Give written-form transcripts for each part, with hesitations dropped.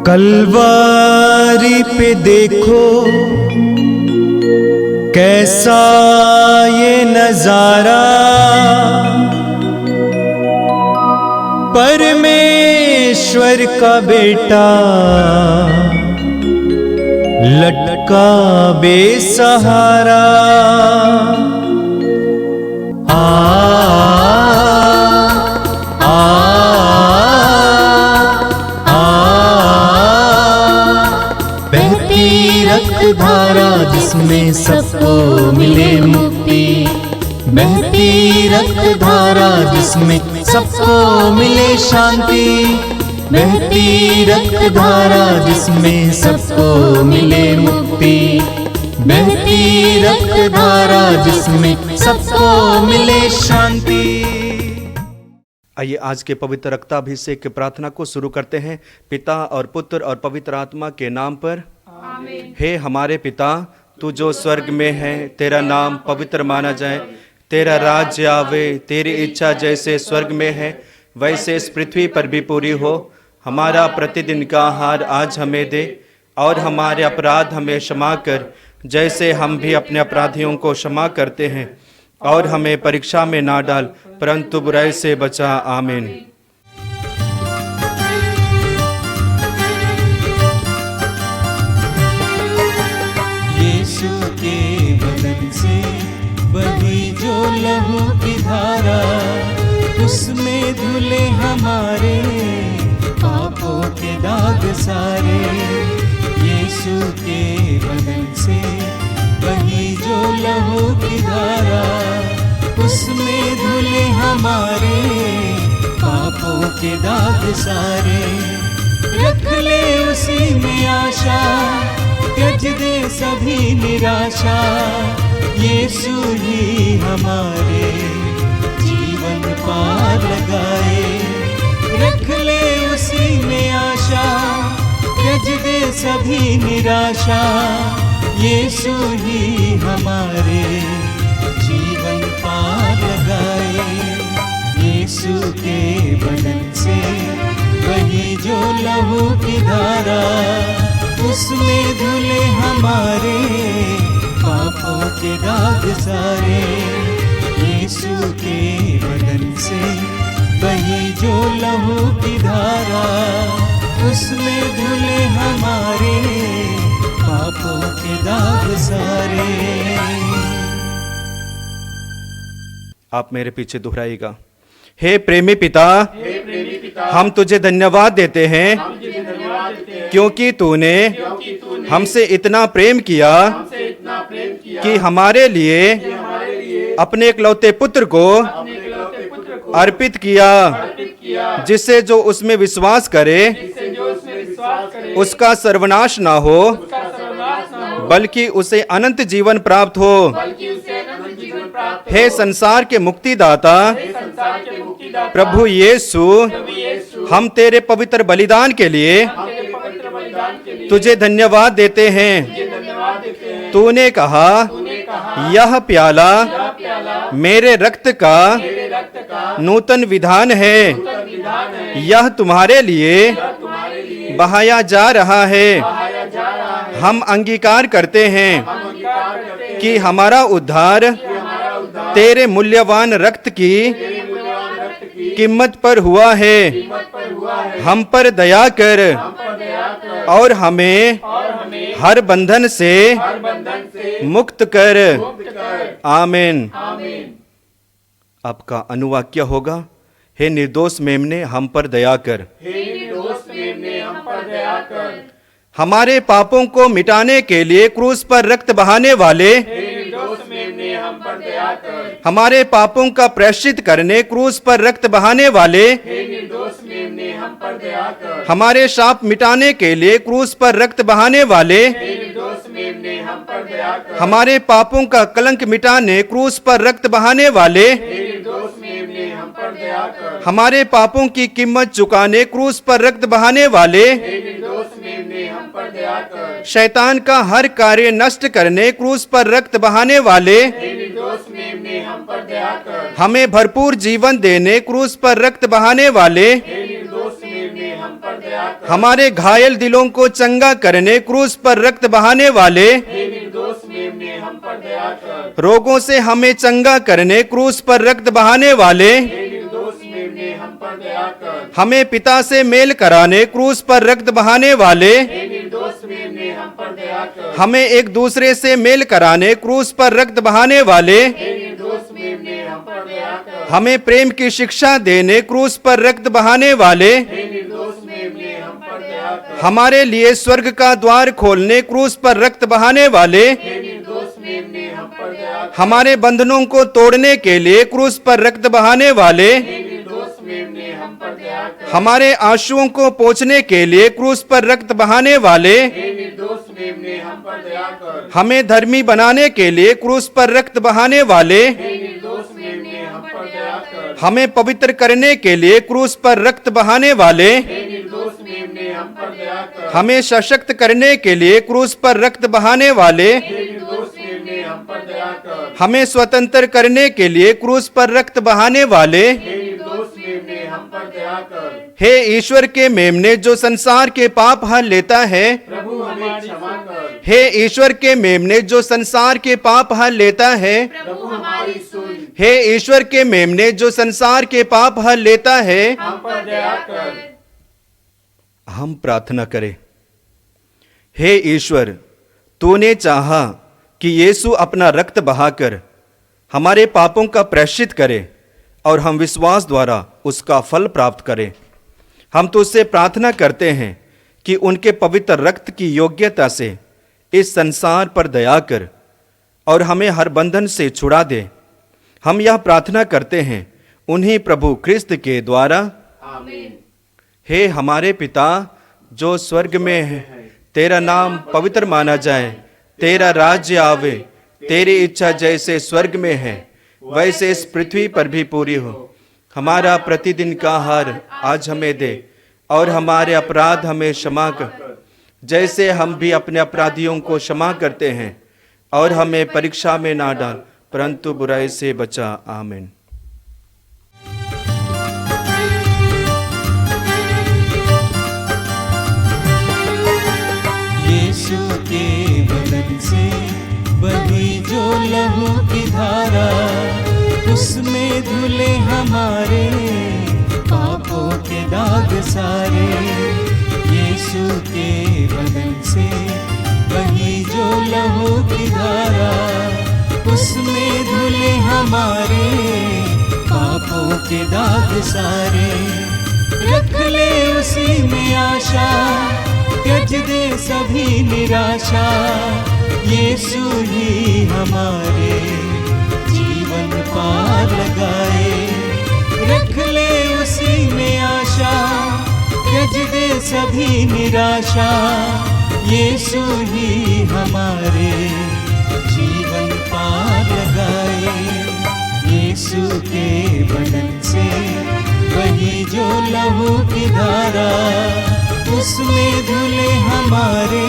कलवारी पे देखो कैसा ये नजारा, परमेश्वर का बेटा लटका बेसहारा। धारा जिसमें सबको मिले मुक्ति, बहती रक्त धारा जिसमें सबको मिले शांति, बहती रक्त धारा जिसमें सबको मिले मुक्ति, बहती रक्त धारा जिसमें सबको मिले शांति। आइए आज के पवित्र रक्ताभिषेक की प्रार्थना को शुरू करते हैं। पिता और पुत्र और पवित्र आत्मा के नाम पर आमीन। हे हमारे पिता, तू जो स्वर्ग में है, तेरा नाम पवित्र माना जाए, तेरा राज्य आवे, तेरी इच्छा जैसे स्वर्ग में है वैसे इस पृथ्वी पर भी पूरी हो। हमारा प्रतिदिन का आहार आज हमें दे, और हमारे अपराध हमें क्षमा कर जैसे हम भी अपने अपराधियों को क्षमा करते हैं, और हमें परीक्षा में ना डाल परंतु बुराई से बचा। आमीन। यीशु के बदन से बही जो लहू की धारा, उसमें धुले हमारे पापों के दाग सारे। यीशु के बदन से बही जो लहू की धारा, उसमें धुले हमारे पापों के दाग सारे। रख ले उसी में आशा, त्यज दे सभी निराशा, यीशु ही हमारे जीवन पार लगाए। रख ले उसी में आशा, त्यज दे सभी निराशा, यीशु ही हमारे जीवन पार लगाए। यीशु के बदन से वही जो लहू की धारा, उसमें धुले हमारे पापों के दाग सारे। यीशु के बदन से वही जो लहू की धारा, उसमें धुले हमारे पापों के दाग सारे। आप मेरे पीछे दोहराइएगा। हे प्रेमी पिता, हम तुझे धन्यवाद देते हैं क्योंकि तूने हमसे इतना प्रेम किया कि हमारे लिए अपने इकलौते पुत्र को अर्पित किया, जिससे जो उसमें विश्वास करे उसका सर्वनाश ना हो बल्कि उसे अनंत जीवन प्राप्त हो। हे संसार के मुक्तिदाता प्रभु यीशु, हम तेरे पवित्र बलिदान के लिए तुझे धन्यवाद देते हैं। तूने कहा यह प्याला मेरे रक्त का नूतन विधान है, यह तुम्हारे लिए बहाया जा रहा है। हम अंगीकार करते हैं कि हमारा उद्धार तेरे मूल्यवान रक्त की कीमत पर हुआ है। हम पर दया कर और हमें हर बंधन से मुक्त कर। आमीन। आपका अनुवाक्य होगा, हे निर्दोष मेमने हम पर दया कर। हमारे पापों को मिटाने के लिए क्रूस पर रक्त बहाने वाले, हमारे पापों का प्रायश्चित करने क्रूस पर रक्त बहाने वाले, हमारे शाप मिटाने के लिए क्रूस पर रक्त बहाने वाले, हमारे पापों का कलंक मिटाने क्रूस पर रक्त बहाने वाले, हमारे पापों की कीमत चुकाने क्रूस पर रक्त बहाने वाले, शैतान का हर कार्य नष्ट करने क्रूस पर रक्त बहाने वाले, हमें भरपूर जीवन देने क्रूस पर रक्त बहाने वाले, हमारे घायल दिलों को चंगा करने क्रूस पर रक्त बहाने वाले, रोगों से हमें चंगा करने क्रूस पर रक्त बहाने वाले, हमें पिता से मेल कराने क्रूस पर रक्त बहाने वाले, हमें एक दूसरे से मेल कराने क्रूस पर रक्त बहाने वाले, हमें प्रेम की शिक्षा देने क्रूस पर रक्त बहाने वाले, हमारे लिए स्वर्ग का द्वार खोलने क्रूस पर रक्त बहाने वाले, हमारे बंधनों को तोड़ने के लिए क्रूस पर रक्त बहाने वाले, हमारे आंसुओं को पोंछने के लिए क्रूस पर रक्त बहाने वाले, हमें धर्मी बनाने के लिए क्रूस पर रक्त बहाने वाले, हमें पवित्र करने के लिए क्रूस पर रक्त बहाने वाले, हमें सशक्त करने के लिए क्रूस पर रक्त बहाने वाले, हमें स्वतंत्र करने के लिए क्रूस पर रक्त बहाने वाले, हे ईश्वर के मेमने जो संसार के पाप हर लेता है, प्रभु हमें क्षमा कर। हे ईश्वर के मेमने जो संसार के पाप हर लेता है, प्रभु हमारी सुन। हे ईश्वर के मेमने जो संसार के पाप हर लेता है, हम पर दया कर। हम प्रार्थना करें। हे ईश्वर, तूने चाहा कि यीशु अपना रक्त बहाकर हमारे पापों का प्रायश्चित करे और हम विश्वास द्वारा उसका फल प्राप्त करें। हम तुझसे प्रार्थना करते हैं कि उनके पवित्र रक्त की योग्यता से इस संसार पर दया कर और हमें हर बंधन से छुड़ा दे। हम यह प्रार्थना करते हैं उन्हीं प्रभु ख्रिस्त के द्वारा, आमीन। हे हमारे पिता जो स्वर्ग में है, तेरा नाम पवित्र माना जाए, तेरा राज्य आवे, तेरी इच्छा जैसे स्वर्ग में है वैसे इस पृथ्वी पर भी पूरी हो। हमारा प्रतिदिन का आहार आज हमें दे और हमारे अपराध हमें क्षमा कर जैसे हम भी अपने अपराधियों को क्षमा करते हैं, और हमें परीक्षा में ना डाल परंतु बुराई से बचा। आमीन। यीशु के बदन से बही जो लहू की धारा, उसमें धुले हमारे पापों के दाग सारे। यीशु के बदन से बही जो लहू की धारा, उसमें धुले हमारे पापों के दाग सारे। रख ले उसी में आशा, त्यज दे सभी निराशा। यीशु ही हमारे जीवन पार लगाए। रख ले उसी में आशा, त्यज दे सभी निराशा। यीशु ही हमारे जीवन पार लगाए। यीशु के बदन से वही जो लहू की धारा, उसमें धुले हमारे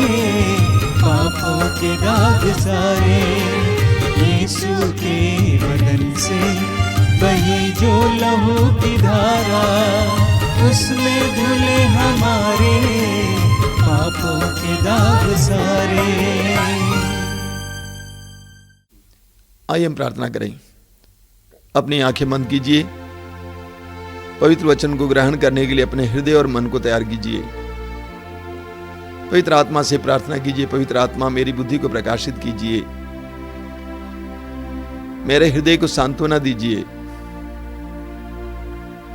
पापों के दाग सारे। यीशु के बदन से बही जो लहू की धारा, उसमें धुले हमारे पापों के दाग सारे। आइए हम प्रार्थना करें। अपनी आंखें बंद कीजिए। पवित्र वचन को ग्रहण करने के लिए अपने हृदय और मन को तैयार कीजिए। पवित्र आत्मा से प्रार्थना कीजिए, पवित्र आत्मा मेरी बुद्धि को प्रकाशित कीजिए, मेरे हृदय को सांत्वना दीजिए।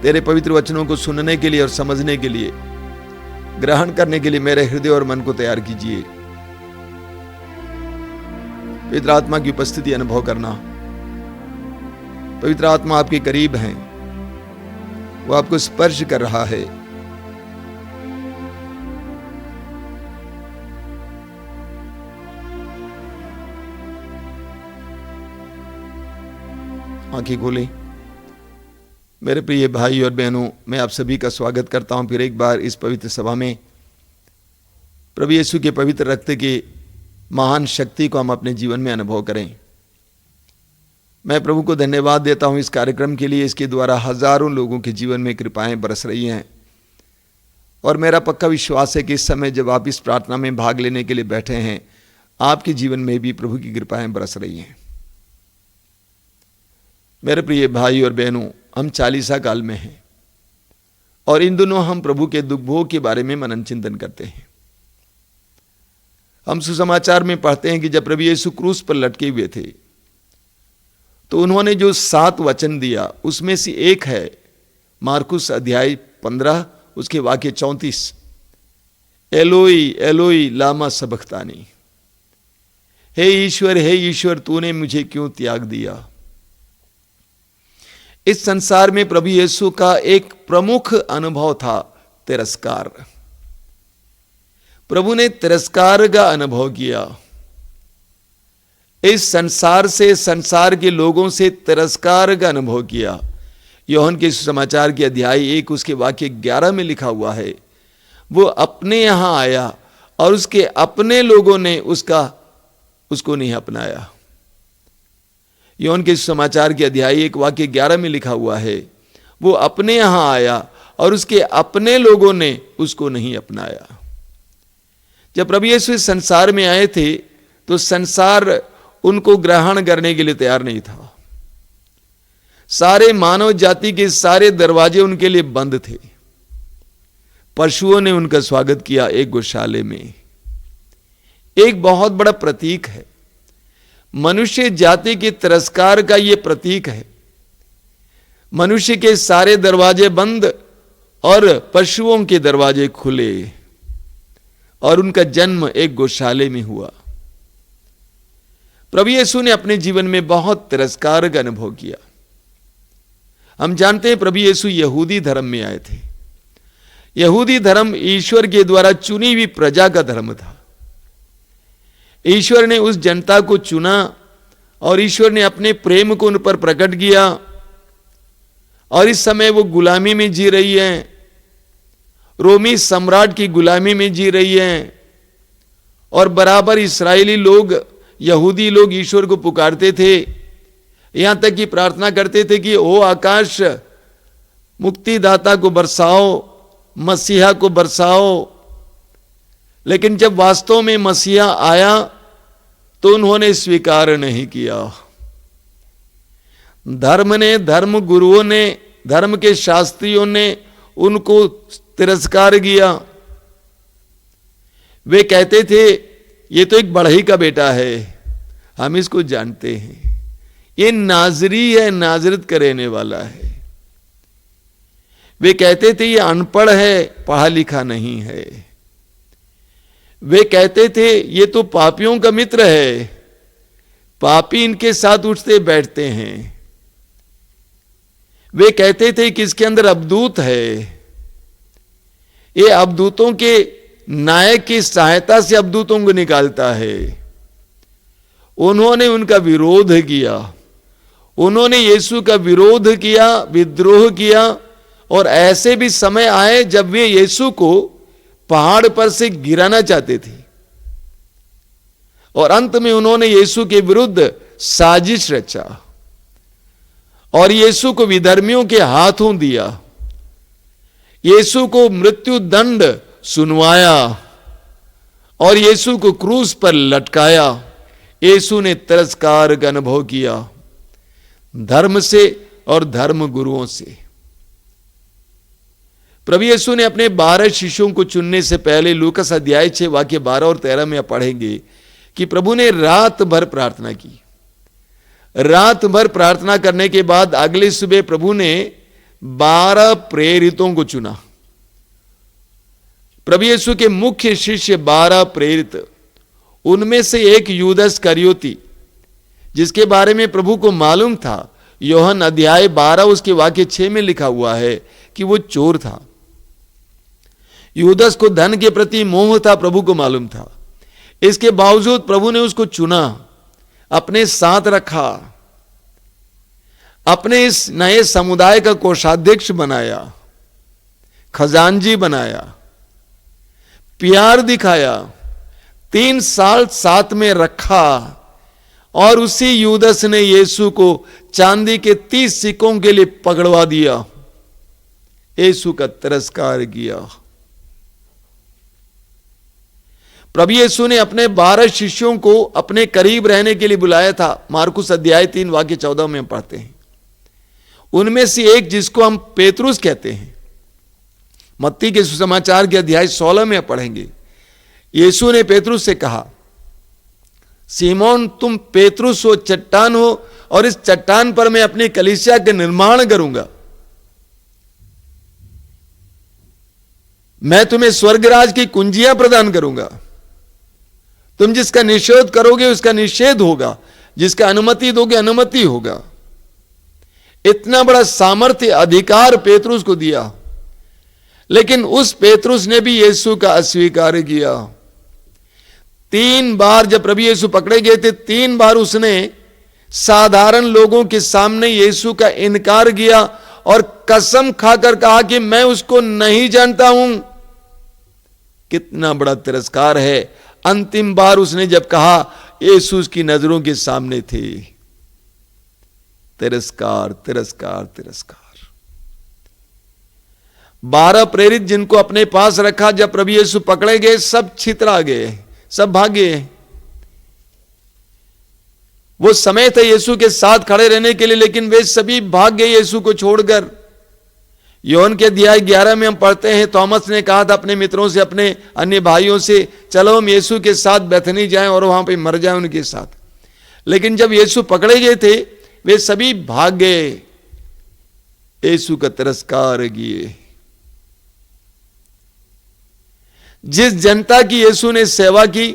तेरे पवित्र वचनों को सुनने के लिए और समझने के लिए, ग्रहण करने के लिए मेरे हृदय और मन को तैयार कीजिए। पवित्र आत्मा की उपस्थिति अनुभव करना। पवित्र आत्मा आपके करीब हैं, वो आपको स्पर्श कर रहा है। आंखें खोलें। मेरे प्रिय भाई और बहनों, मैं आप सभी का स्वागत करता हूं फिर एक बार इस पवित्र सभा में। प्रभु यीशु के पवित्र रक्त के महान शक्ति को हम अपने जीवन में अनुभव करें। मैं प्रभु को धन्यवाद देता हूं इस कार्यक्रम के लिए। इसके द्वारा हजारों लोगों के जीवन में कृपाएं बरस रही हैं। और मेरा पक्का विश्वास है कि इस समय जब आप इस प्रार्थना में भाग लेने के लिए बैठे हैं, आपके जीवन में भी प्रभु की कृपाएं बरस रही हैं। मेरे प्रिय भाई और बहनों, हम 40 काल में हैं और इन दिनों हम प्रभु के दुख भोग के बारे में मनन चिंतन करते हैं। हम सुसमाचार में पढ़ते हैं कि जब प्रभु यीशु क्रूस पर लटके हुए थे तो उन्होंने जो 7 वचन दिया उसमें से एक है मार्कुस अध्याय 15 उसके वाक्य 34, एलोई एलोई लामा सबख्तानी, हे ईश्वर तूने मुझे क्यों त्याग दिया। इस संसार में प्रभु यीशु का एक प्रमुख अनुभव था तिरस्कार। प्रभु ने तिरस्कार का अनुभव किया। इस संसार से, संसार के लोगों से तिरस्कार का अनुभव किया। यूहन्ना के सुसमाचार के अध्याय 1 उसके वाक्य 11 में लिखा हुआ है, वो अपने यहां आया और उसके अपने लोगों ने उसको नहीं अपनाया। यूहन्ना के सुसमाचार के अध्याय 1 वाक्य 11 में लिखा हुआ है, वो अपने यहां आया और उसके अपने लोगों ने उसको नहीं अपनाया। जब प्रभु यीशु इस संसार में आए थे तो संसार उनको ग्रहण करने के लिए तैयार नहीं था। सारे मानव जाति के सारे दरवाजे उनके लिए बंद थे। पशुओं ने उनका स्वागत किया एक गौशाले में। एक बहुत बड़ा प्रतीक है, मनुष्य जाति के तिरस्कार का यह प्रतीक है। मनुष्य के सारे दरवाजे बंद और पशुओं के दरवाजे खुले और उनका जन्म एक गौशाले में हुआ। प्रभु यीशु ने अपने जीवन में बहुत तिरस्कार का अनुभव किया। हम जानते हैं प्रभु यीशु यहूदी धर्म में आए थे। यहूदी धर्म ईश्वर के द्वारा चुनी हुई प्रजा का धर्म था। ईश्वर ने उस जनता को चुना और ईश्वर ने अपने प्रेम को उन पर प्रकट किया और इस समय वो गुलामी में जी रही है, रोमी सम्राट की गुलामी में जी रही है और बराबर इस्राएली लोग, यहूदी लोग ईश्वर को पुकारते थे, यहां तक कि प्रार्थना करते थे कि ओ आकाश मुक्तिदाता को बरसाओ, मसीहा को बरसाओ। लेकिन जब वास्तव में मसीहा आया तो उन्होंने स्वीकार नहीं किया। धर्म ने, धर्म गुरुओं ने, धर्म के शास्त्रियों ने उनको तिरस्कार किया। वे कहते थे ये तो एक बढ़ई का बेटा है, हम इसको जानते हैं, ये नाजरी है, नाजरत का रहने वाला है। वे कहते थे ये अनपढ़ है, पढ़ा लिखा नहीं है। वे कहते थे ये तो पापियों का मित्र है, पापी इनके साथ उठते बैठते हैं। वे कहते थे कि इसके अंदर अवधूत है, ये अवधूतों के नायक की सहायता से अवधूतों को निकालता है। उन्होंने उनका विरोध किया, उन्होंने यीशु का विरोध किया, विद्रोह किया और ऐसे भी समय आए जब वे यीशु को पहाड़ पर से गिराना चाहते थे और अंत में उन्होंने यीशु के विरुद्ध साजिश रचा और यीशु को विधर्मियों के हाथों दिया, यीशु को मृत्यु दंड सुनवाया और यीशु को क्रूस पर लटकाया। यीशु ने तिरस्कार का अनुभव किया धर्म से और धर्म गुरुओं से। प्रभु यीशु ने अपने 12 शिष्यों को चुनने से पहले लूकास अध्याय 6 वाक्य 12 और 13 में आप पढ़ेंगे कि प्रभु ने रात भर प्रार्थना की। रात भर प्रार्थना करने के बाद अगले सुबह प्रभु ने 12 प्रेरितों को चुना। प्रभु यीशु के मुख्य शिष्य 12 प्रेरित, उनमें से एक यूदस करयोती, जिसके बारे में प्रभु को मालूम था। यूहन्ना अध्याय 12 उसके वाक्य 6 में लिखा हुआ है कि वो चोर था। यूदस को धन के प्रति मोह था, प्रभु को मालूम था। इसके बावजूद प्रभु ने उसको चुना, अपने साथ रखा, अपने इस नए समुदाय का कोषाध्यक्ष बनाया, खजांजी बनाया, प्यार दिखाया, 3 साल साथ में रखा और उसी यूदस ने यीशु को चांदी के 30 सिक्कों के लिए पकड़वा दिया, यीशु का तिरस्कार किया। प्रभु यीशु ने अपने 12 शिष्यों को अपने करीब रहने के लिए बुलाया था। मार्कुस अध्याय 3 वाक्य 14 में हम पढ़ते हैं। उनमें से एक जिसको हम पेतरुस कहते हैं, मत्ती के सुसमाचार के अध्याय 16 में पढ़ेंगे। यीशु ने पेतरुस से कहा, सीमोन तुम पेतरुस हो, चट्टान हो, और इस चट्टान पर मैं अपनी कलीसिया के निर्माण करूंगा। मैं तुम्हें स्वर्गराज की कुंजियां प्रदान करूंगा। तुम जिसका निषेध करोगे उसका निषेध होगा, जिसका अनुमति दोगे अनुमति होगा। इतना बड़ा सामर्थ्य अधिकार पेतरुस को दिया, लेकिन उस पेतरुस ने भी यीशु का अस्वीकार किया। 3 बार जब प्रभु यीशु पकड़े गए थे, 3 बार उसने साधारण लोगों के सामने यीशु का इनकार किया और कसम खाकर कहा कि मैं उसको नहीं जानता हूं। कितना बड़ा तिरस्कार है। अंतिम बार उसने जब कहा, यीशु उसकी नजरों के सामने थे। तिरस्कार, तिरस्कार, तिरस्कार। 12 प्रेरित जिनको अपने पास रखा, जब प्रभु यीशु पकड़े गए सब छितरा गए, सब भागे। वो समय था यीशु के साथ खड़े रहने के लिए, लेकिन वे सभी भाग गए यीशु को छोड़कर। योहन के अध्याय 11 में हम पढ़ते हैं, थॉमस ने कहा था अपने मित्रों से, अपने अन्य भाइयों से, चलो हम यीशु के साथ बैथनी जाएं और वहां पे मर जाएं उनके साथ। लेकिन जब यीशु पकड़े गए थे, वे सभी भाग गए, यीशु का तिरस्कार किए। जिस जनता की यीशु ने सेवा की,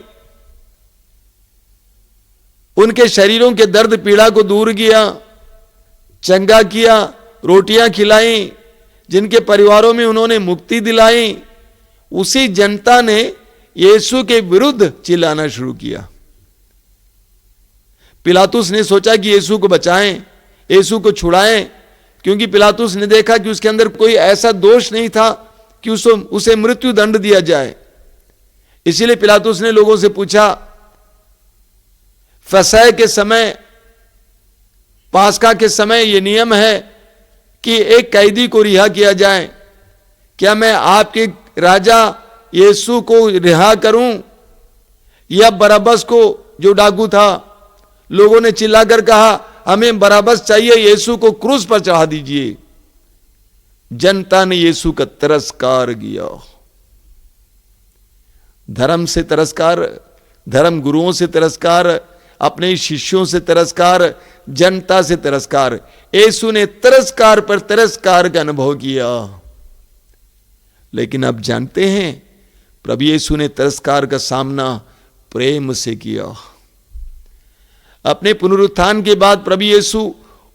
उनके शरीरों के दर्द पीड़ा को दूर किया, चंगा किया, रोटियां खिलाई, जिनके परिवारों में उन्होंने मुक्ति दिलाई, उसी जनता ने यीशु के विरुद्ध चिल्लाना शुरू किया। पिलातुस ने सोचा कि यीशु को बचाएं, यीशु को छुड़ाएं, क्योंकि पिलातुस ने देखा कि उसके अंदर कोई ऐसा दोष नहीं था कि उसे मृत्यु दंड दिया जाए। इसीलिए पिलातुस ने लोगों से पूछा, फसह के समय, पास्का के समय यह नियम है कि एक कैदी को रिहा किया जाए, क्या मैं आपके राजा यीशु को रिहा करूं या बरअब्बस को जो डाकू था? लोगों ने चिल्लाकर कहा, हमें बरअब्बस चाहिए, यीशु को क्रूस पर चढ़ा दीजिए। जनता ने यीशु का तिरस्कार किया। धर्म से तिरस्कार, धर्म गुरुओं से तिरस्कार, अपने शिष्यों से तिरस्कार, जनता से तिरस्कार। यीशु ने तिरस्कार पर तिरस्कार का अनुभव किया। लेकिन अब जानते हैं, प्रभु यीशु ने तिरस्कार का सामना प्रेम से किया। अपने पुनरुत्थान के बाद प्रभु यीशु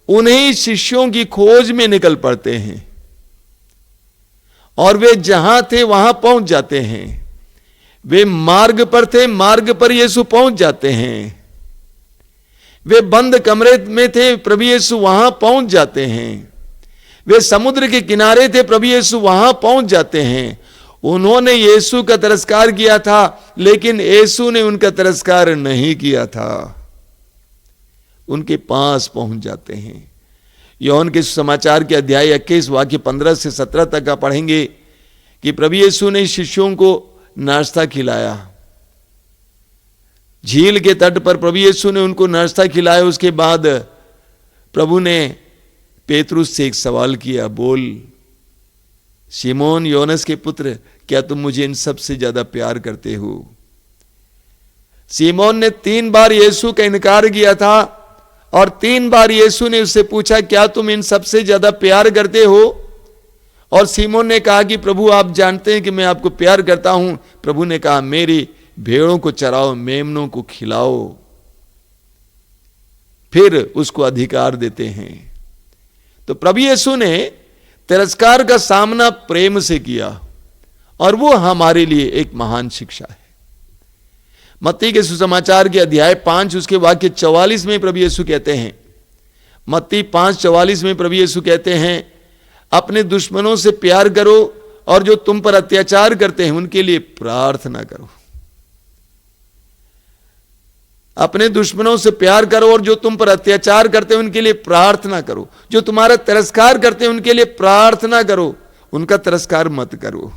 उन्हीं शिष्यों की खोज में निकल पड़ते हैं और वे जहां थे वहां पहुंच जाते हैं। वे मार्ग पर थे, मार्ग पर यीशु पहुंच जाते हैं। वे बंद कमरे में थे, प्रभु यीशु वहां पहुंच जाते हैं। वे समुद्र के किनारे थे, प्रभु यीशु वहां पहुंच जाते हैं। उन्होंने यीशु का तिरस्कार किया था, लेकिन यीशु ने उनका तिरस्कार नहीं किया था। उनके पास पहुंच जाते हैं। योहन के समाचार के अध्याय 21 वाक्य 15 से 17 तक का पढ़ेंगे कि प्रभु यीशु ने शिष्यों को नाश्ता खिलाया। झील के तट पर प्रभु यीशु ने उनको नाश्ता खिलाया। उसके बाद प्रभु ने पेतरुस से एक सवाल किया, बोल शिमोन योनस के पुत्र, क्या तुम मुझे इन सब से ज्यादा प्यार करते हो? शिमोन ने 3 बार यीशु का इनकार किया था और 3 बार यीशु ने उससे पूछा, क्या तुम इन सब से ज्यादा प्यार करते हो? और शिमोन ने कहा कि प्रभु आप जानते हैं कि मैं आपको प्यार करता हूं। प्रभु ने कहा, मेरी भेड़ों को चराओ, मेमनों को खिलाओ। फिर उसको अधिकार देते हैं। तो प्रभु यीशु ने तिरस्कार का सामना प्रेम से किया और वो हमारे लिए एक महान शिक्षा है। मत्ती के सुसमाचार के अध्याय 5 उसके वाक्य 44 में प्रभु यीशु कहते हैं, मत्ती 5:44 में प्रभु यीशु कहते हैं, अपने दुश्मनों से प्यार करो और जो तुम पर अत्याचार करते हैं उनके लिए प्रार्थना करो। अपने दुश्मनों से प्यार करो और जो तुम पर अत्याचार करते हैं उनके लिए प्रार्थना करो। जो तुम्हारा तिरस्कार करते हैं उनके लिए प्रार्थना करो, उनका तिरस्कार मत करो।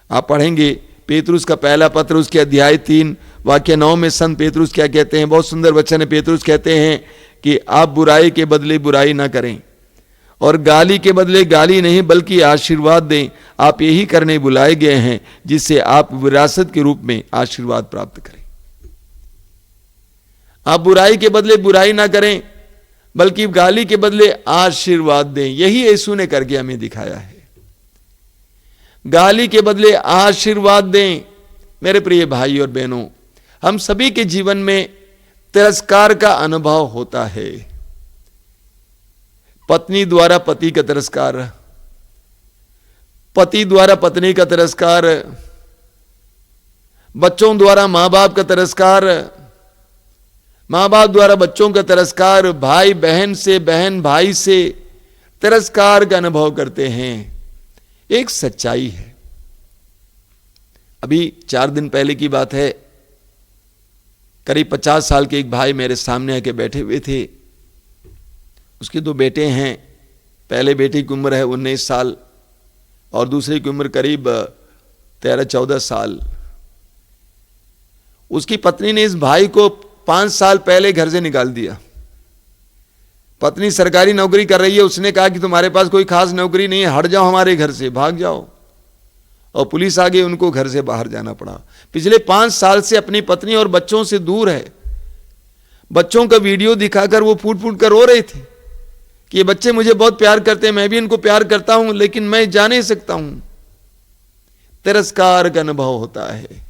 आप पढ़ेंगे पेतरुस का पहला पत्र उसके अध्याय 3 वाक्य 9 में संत पेतरुस क्या कहते हैं, बहुत सुंदर वचन है। पेतरुस कहते हैं कि आप बुराई के बदले बुराई ना करें और गाली के बदले गाली नहीं बल्कि आशीर्वाद दें। आप यही करने बुलाए गए हैं जिससे आप विरासत के रूप में आशीर्वाद प्राप्त करें। आप बुराई के बदले बुराई ना करें बल्कि गाली के बदले आशीर्वाद दें। यही यीशु ने करके हमें दिखाया है। गाली के बदले आशीर्वाद दें। मेरे प्रिय भाई और बहनों, हम सभी के जीवन में तिरस्कार का अनुभव होता है। पत्नी द्वारा पति का तिरस्कार, पति द्वारा पत्नी का तिरस्कार, बच्चों द्वारा मां बाप का तिरस्कार, मां बाप द्वारा बच्चों का तिरस्कार, भाई बहन से, बहन भाई से तिरस्कार का अनुभव करते हैं। एक सच्चाई है। अभी 4 दिन पहले की बात है, करीब 50 साल के एक भाई मेरे सामने आके बैठे हुए थे। उसके 2 बेटे हैं। पहले बेटे की उम्र है 19 साल और दूसरे की उम्र करीब 13-14 साल। उसकी पत्नी ने इस भाई को 5 साल पहले घर से निकाल दिया। पत्नी सरकारी नौकरी कर रही है, उसने कहा कि तुम्हारे पास कोई खास नौकरी नहीं है, हट जाओ हमारे घर से, भाग जाओ। और पुलिस आ गई, उनको घर से बाहर जाना पड़ा। पिछले 5 साल से अपनी पत्नी और बच्चों से दूर है। बच्चों का वीडियो दिखाकर वो फूट फूट कर रो रहे थे कि ये बच्चे मुझे बहुत प्यार करते हैं, मैं भी इनको प्यार करता हूं, लेकिन मैं जा नहीं सकता हूं। तिरस्कार का अनुभव होता है।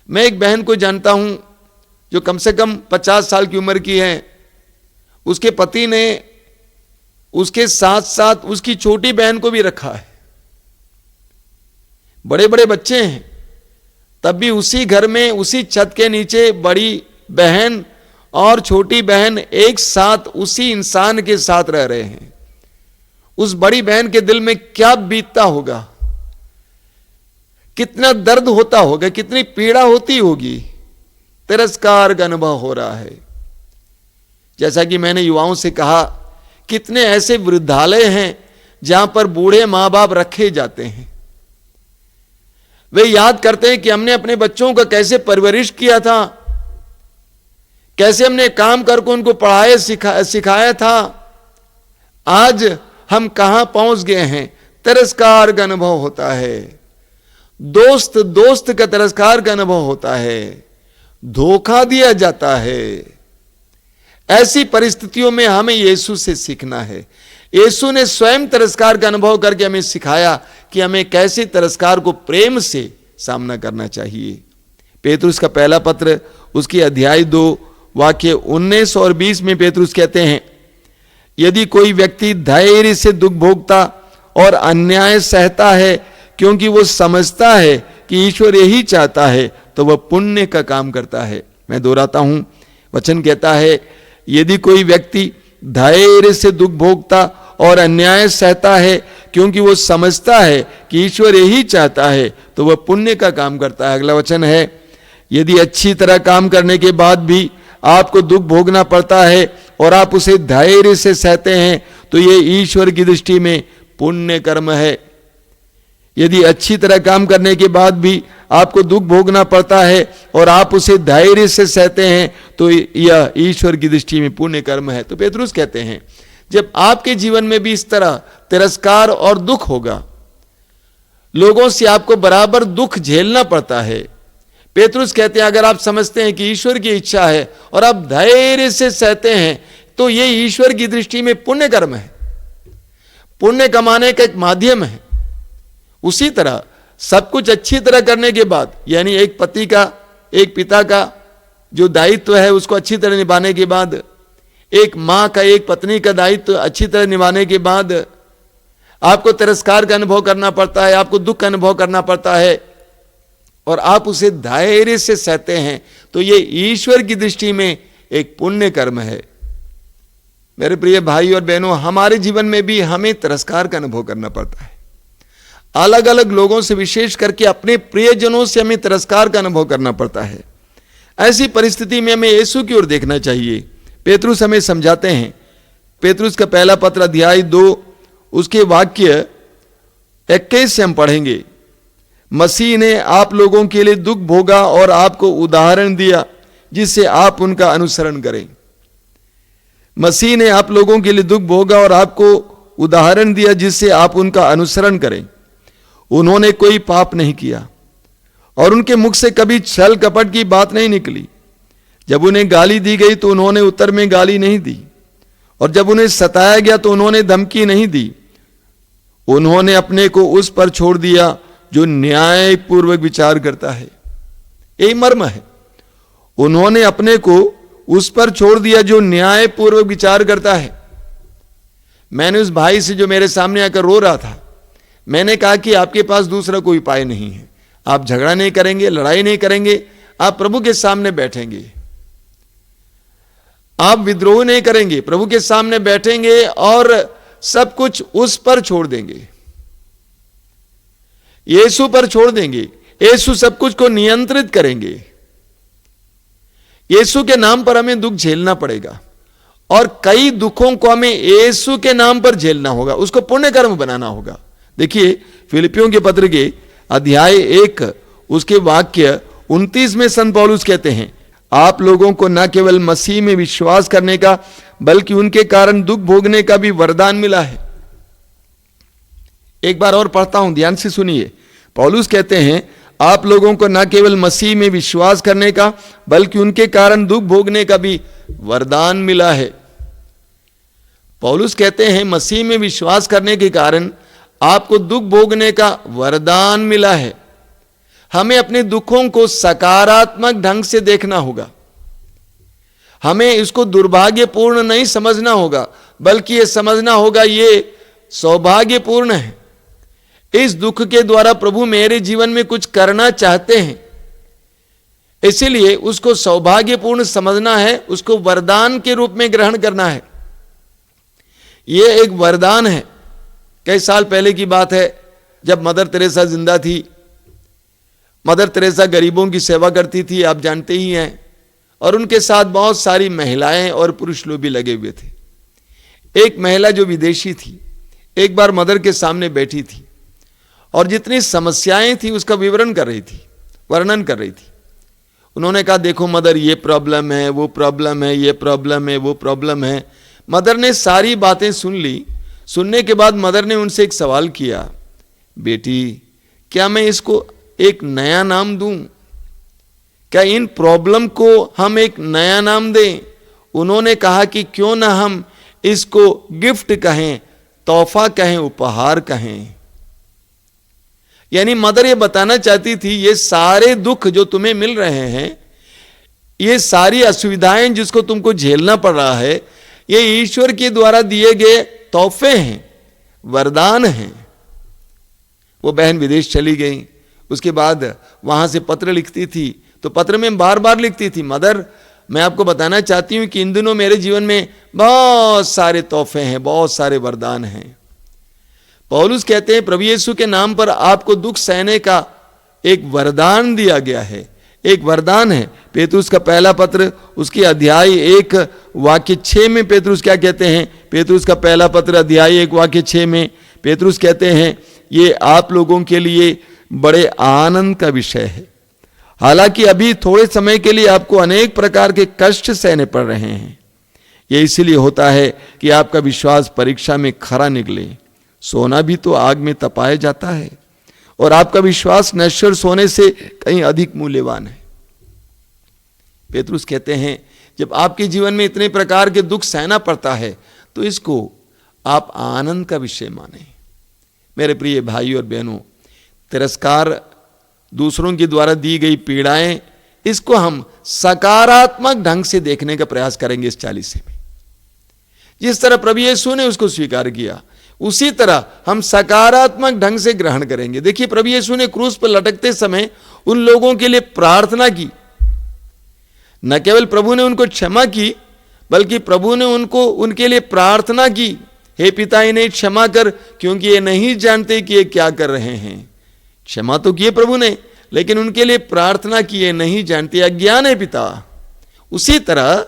मैं एक बहन को जानता हूं जो कम से कम 50 साल की उम्र की है। उसके पति ने उसके साथ साथ उसकी छोटी बहन को भी रखा है। बड़े बड़े बच्चे हैं, तब भी उसी घर में, उसी छत के नीचे बड़ी बहन और छोटी बहन एक साथ उसी इंसान के साथ रह रहे हैं। उस बड़ी बहन के दिल में क्या बीतता होगा, कितना दर्द होता होगा, कितनी पीड़ा होती होगी। तिरस्कार का अनुभव हो रहा है। जैसा कि मैंने युवाओं से कहा, कितने ऐसे वृद्धालय हैं जहां पर बूढ़े मां बाप रखे जाते हैं। वे याद करते हैं कि हमने अपने बच्चों का कैसे परवरिश किया था, कैसे हमने काम करके उनको पढ़ाया सिखाया था। आज हम कहां पहुंच गए हैं। तिरस्कार का अनुभव होता है। दोस्त दोस्त का तिरस्कार का अनुभव होता है। धोखा दिया जाता है। ऐसी परिस्थितियों में हमें यीशु से सीखना है। यीशु ने स्वयं तिरस्कार का अनुभव करके हमें सिखाया कि हमें कैसे तिरस्कार को प्रेम से सामना करना चाहिए। पेतरुस का पहला पत्र उसके अध्याय 2 वाक्य 19 और 20 में पेतरुस कहते हैं, यदि कोई व्यक्ति धैर्य से दुख भोगता और अन्याय सहता है क्योंकि वो समझता है कि ईश्वर यही चाहता है, तो वह पुण्य का काम करता है। मैं दोहराता हूं, वचन कहता है यदि कोई व्यक्ति धैर्य से दुख भोगता और अन्याय सहता है क्योंकि वो समझता है कि ईश्वर यही चाहता है, तो वह पुण्य का काम करता है। अगला वचन है, यदि अच्छी तरह काम करने के बाद भी आपको दुख भोगना पड़ता है और आप उसे धैर्य से सहते हैं, तो ये ईश्वर की दृष्टि में पुण्य कर्म है। यदि अच्छी तरह काम करने के बाद भी आपको दुख भोगना पड़ता है और आप उसे धैर्य से सहते हैं, तो यह ईश्वर की दृष्टि में पुण्य कर्म है। तो पेतरुस कहते हैं, जब आपके जीवन में भी इस तरह तिरस्कार और दुख होगा, लोगों से आपको बराबर दुख झेलना पड़ता है, पेतरुस कहते हैं अगर आप समझते हैं कि ईश्वर की इच्छा है और आप धैर्य से सहते हैं, तो ये ईश्वर की दृष्टि में पुण्य कर्म है, पुण्य कमाने का एक माध्यम है। उसी तरह सब कुछ अच्छी तरह करने के बाद, यानी एक पति का, एक पिता का जो दायित्व है उसको अच्छी तरह निभाने के बाद, एक मां का, एक पत्नी का दायित्व अच्छी तरह निभाने के बाद आपको तिरस्कार का अनुभव करना पड़ता है, आपको दुख का अनुभव करना पड़ता है और आप उसे धैर्य से सहते हैं, तो ये ईश्वर की दृष्टि में एक पुण्य कर्म है। मेरे प्रिय भाई और बहनों, हमारे जीवन में भी हमें तिरस्कार का अनुभव करना पड़ता है। अलग अलग लोगों से, विशेष करके अपने प्रियजनों से हमें तिरस्कार का अनुभव करना पड़ता है। ऐसी परिस्थिति में हमें यीशु की ओर देखना चाहिए। पेतरुस हमें समझाते हैं, पेतरुस का पहला पत्र अध्याय 2 उसके वाक्य 21 से हम पढ़ेंगे। मसीह ने आप लोगों के लिए दुख भोगा और आपको उदाहरण दिया जिससे आप उनका अनुसरण करें। मसीह ने आप लोगों के लिए दुख भोगा और आपको उदाहरण दिया जिससे आप उनका अनुसरण करें। उन्होंने कोई पाप नहीं किया और उनके मुख से कभी छल कपट की बात नहीं निकली। जब उन्हें गाली दी गई तो उन्होंने उत्तर में गाली नहीं दी, और जब उन्हें सताया गया तो उन्होंने धमकी नहीं दी। उन्होंने अपने को उस पर छोड़ दिया जो न्यायपूर्वक विचार करता है। यही मर्म है, उन्होंने अपने को उस पर छोड़ दिया जो न्यायपूर्वक विचार करता है। मैंने उस भाई से जो मेरे सामने आकर रो रहा था, मैंने कहा कि आपके पास दूसरा कोई उपाय नहीं है। आप झगड़ा नहीं करेंगे, लड़ाई नहीं करेंगे, आप प्रभु के सामने बैठेंगे, आप विद्रोह नहीं करेंगे, प्रभु के सामने बैठेंगे और सब कुछ उस पर छोड़ देंगे, यीशु पर छोड़ देंगे। यीशु सब कुछ को नियंत्रित करेंगे। यीशु के नाम पर हमें दुख झेलना पड़ेगा और कई दुखों को हमें यीशु के नाम पर झेलना होगा, उसको पुण्य कर्म बनाना होगा। देखिए फिलिपियों के पत्र के अध्याय 1 उसके वाक्य 29 में संत पौलुस कहते हैं, आप लोगों को न केवल मसीह में विश्वास करने का बल्कि उनके कारण दुख भोगने का भी वरदान मिला है। एक बार और पढ़ता हूं, ध्यान से सुनिए। पौलुस कहते हैं आप लोगों को न केवल मसीह में विश्वास करने का बल्कि उनके कारण दुख भोगने का भी वरदान मिला है। पौलुस कहते हैं मसीह में विश्वास करने के कारण आपको दुख भोगने का वरदान मिला है। हमें अपने दुखों को सकारात्मक ढंग से देखना होगा। हमें इसको दुर्भाग्यपूर्ण नहीं समझना होगा, बल्कि यह समझना होगा ये सौभाग्यपूर्ण है। इस दुख के द्वारा प्रभु मेरे जीवन में कुछ करना चाहते हैं, इसीलिए उसको सौभाग्यपूर्ण समझना है, उसको वरदान के रूप में ग्रहण करना है। यह एक वरदान है। कई साल पहले की बात है, जब मदर तेरेसा जिंदा थी। मदर तेरेसा गरीबों की सेवा करती थी, आप जानते ही हैं, और उनके साथ बहुत सारी महिलाएं और पुरुष लोग भी लगे हुए थे। एक महिला जो विदेशी थी, एक बार मदर के सामने बैठी थी और जितनी समस्याएं थी उसका वर्णन कर रही थी। उन्होंने कहा देखो मदर, ये प्रॉब्लम है, वो प्रॉब्लम है, ये प्रॉब्लम है, वो प्रॉब्लम है। मदर ने सारी बातें सुन ली। सुनने के बाद मदर ने उनसे एक सवाल किया, बेटी क्या मैं इसको एक नया नाम दूं? क्या इन प्रॉब्लम को हम एक नया नाम दें? उन्होंने कहा कि क्यों ना हम इसको गिफ्ट कहें, तोहफा कहें, उपहार कहें। यानी मदर ये बताना चाहती थी ये सारे दुख जो तुम्हें मिल रहे हैं, ये सारी असुविधाएं जिसको तुमको झेलना पड़ रहा है, ये ईश्वर के द्वारा दिए गए तोहफे हैं, वरदान हैं। वो बहन विदेश चली गई। उसके बाद वहां से पत्र लिखती थी, तो पत्र में बार बार लिखती थी, मदर मैं आपको बताना चाहती हूं कि इन दिनों मेरे जीवन में बहुत सारे तोहफे हैं, बहुत सारे वरदान हैं। पौलुस कहते हैं प्रभु यीशु के नाम पर आपको दुख सहने का एक वरदान दिया गया है, एक वरदान है। पेतरुस का पहला पत्र उसके अध्याय 1 वाक्य 6 में पेतरुस क्या कहते हैं? पेतरुस का पहला पत्र अध्याय 1 वाक्य 6 में पेतरुस कहते हैं ये आप लोगों के लिए बड़े आनंद का विषय है। हालांकि अभी थोड़े समय के लिए आपको अनेक प्रकार के कष्ट सहने पड़ रहे हैं। यह इसलिए होता है कि आपका विश्वास परीक्षा में खरा निकले। सोना भी तो आग में तपाया जाता है और आपका विश्वास नश्वर सोने से कहीं अधिक मूल्यवान है। पेतरुस कहते हैं जब आपके जीवन में इतने प्रकार के दुख सहना पड़ता है तो इसको आप आनंद का विषय माने। मेरे प्रिय भाई और बहनों, तिरस्कार, दूसरों के द्वारा दी गई पीड़ाएं, इसको हम सकारात्मक ढंग से देखने का प्रयास करेंगे इस 40 में। जिस तरह प्रभु यीशु ने उसको स्वीकार किया उसी तरह हम सकारात्मक ढंग से ग्रहण करेंगे। देखिए प्रभु यीशु ने क्रूस पर लटकते समय उन लोगों के लिए प्रार्थना की। न केवल प्रभु ने उनको क्षमा की बल्कि प्रभु ने उनके लिए प्रार्थना की, हे पिता इन्हें क्षमा कर क्योंकि ये नहीं जानते कि ये क्या कर रहे हैं। क्षमा तो किए प्रभु ने, लेकिन उनके लिए प्रार्थना की, ये नहीं जानते, अज्ञान है पिता। उसी तरह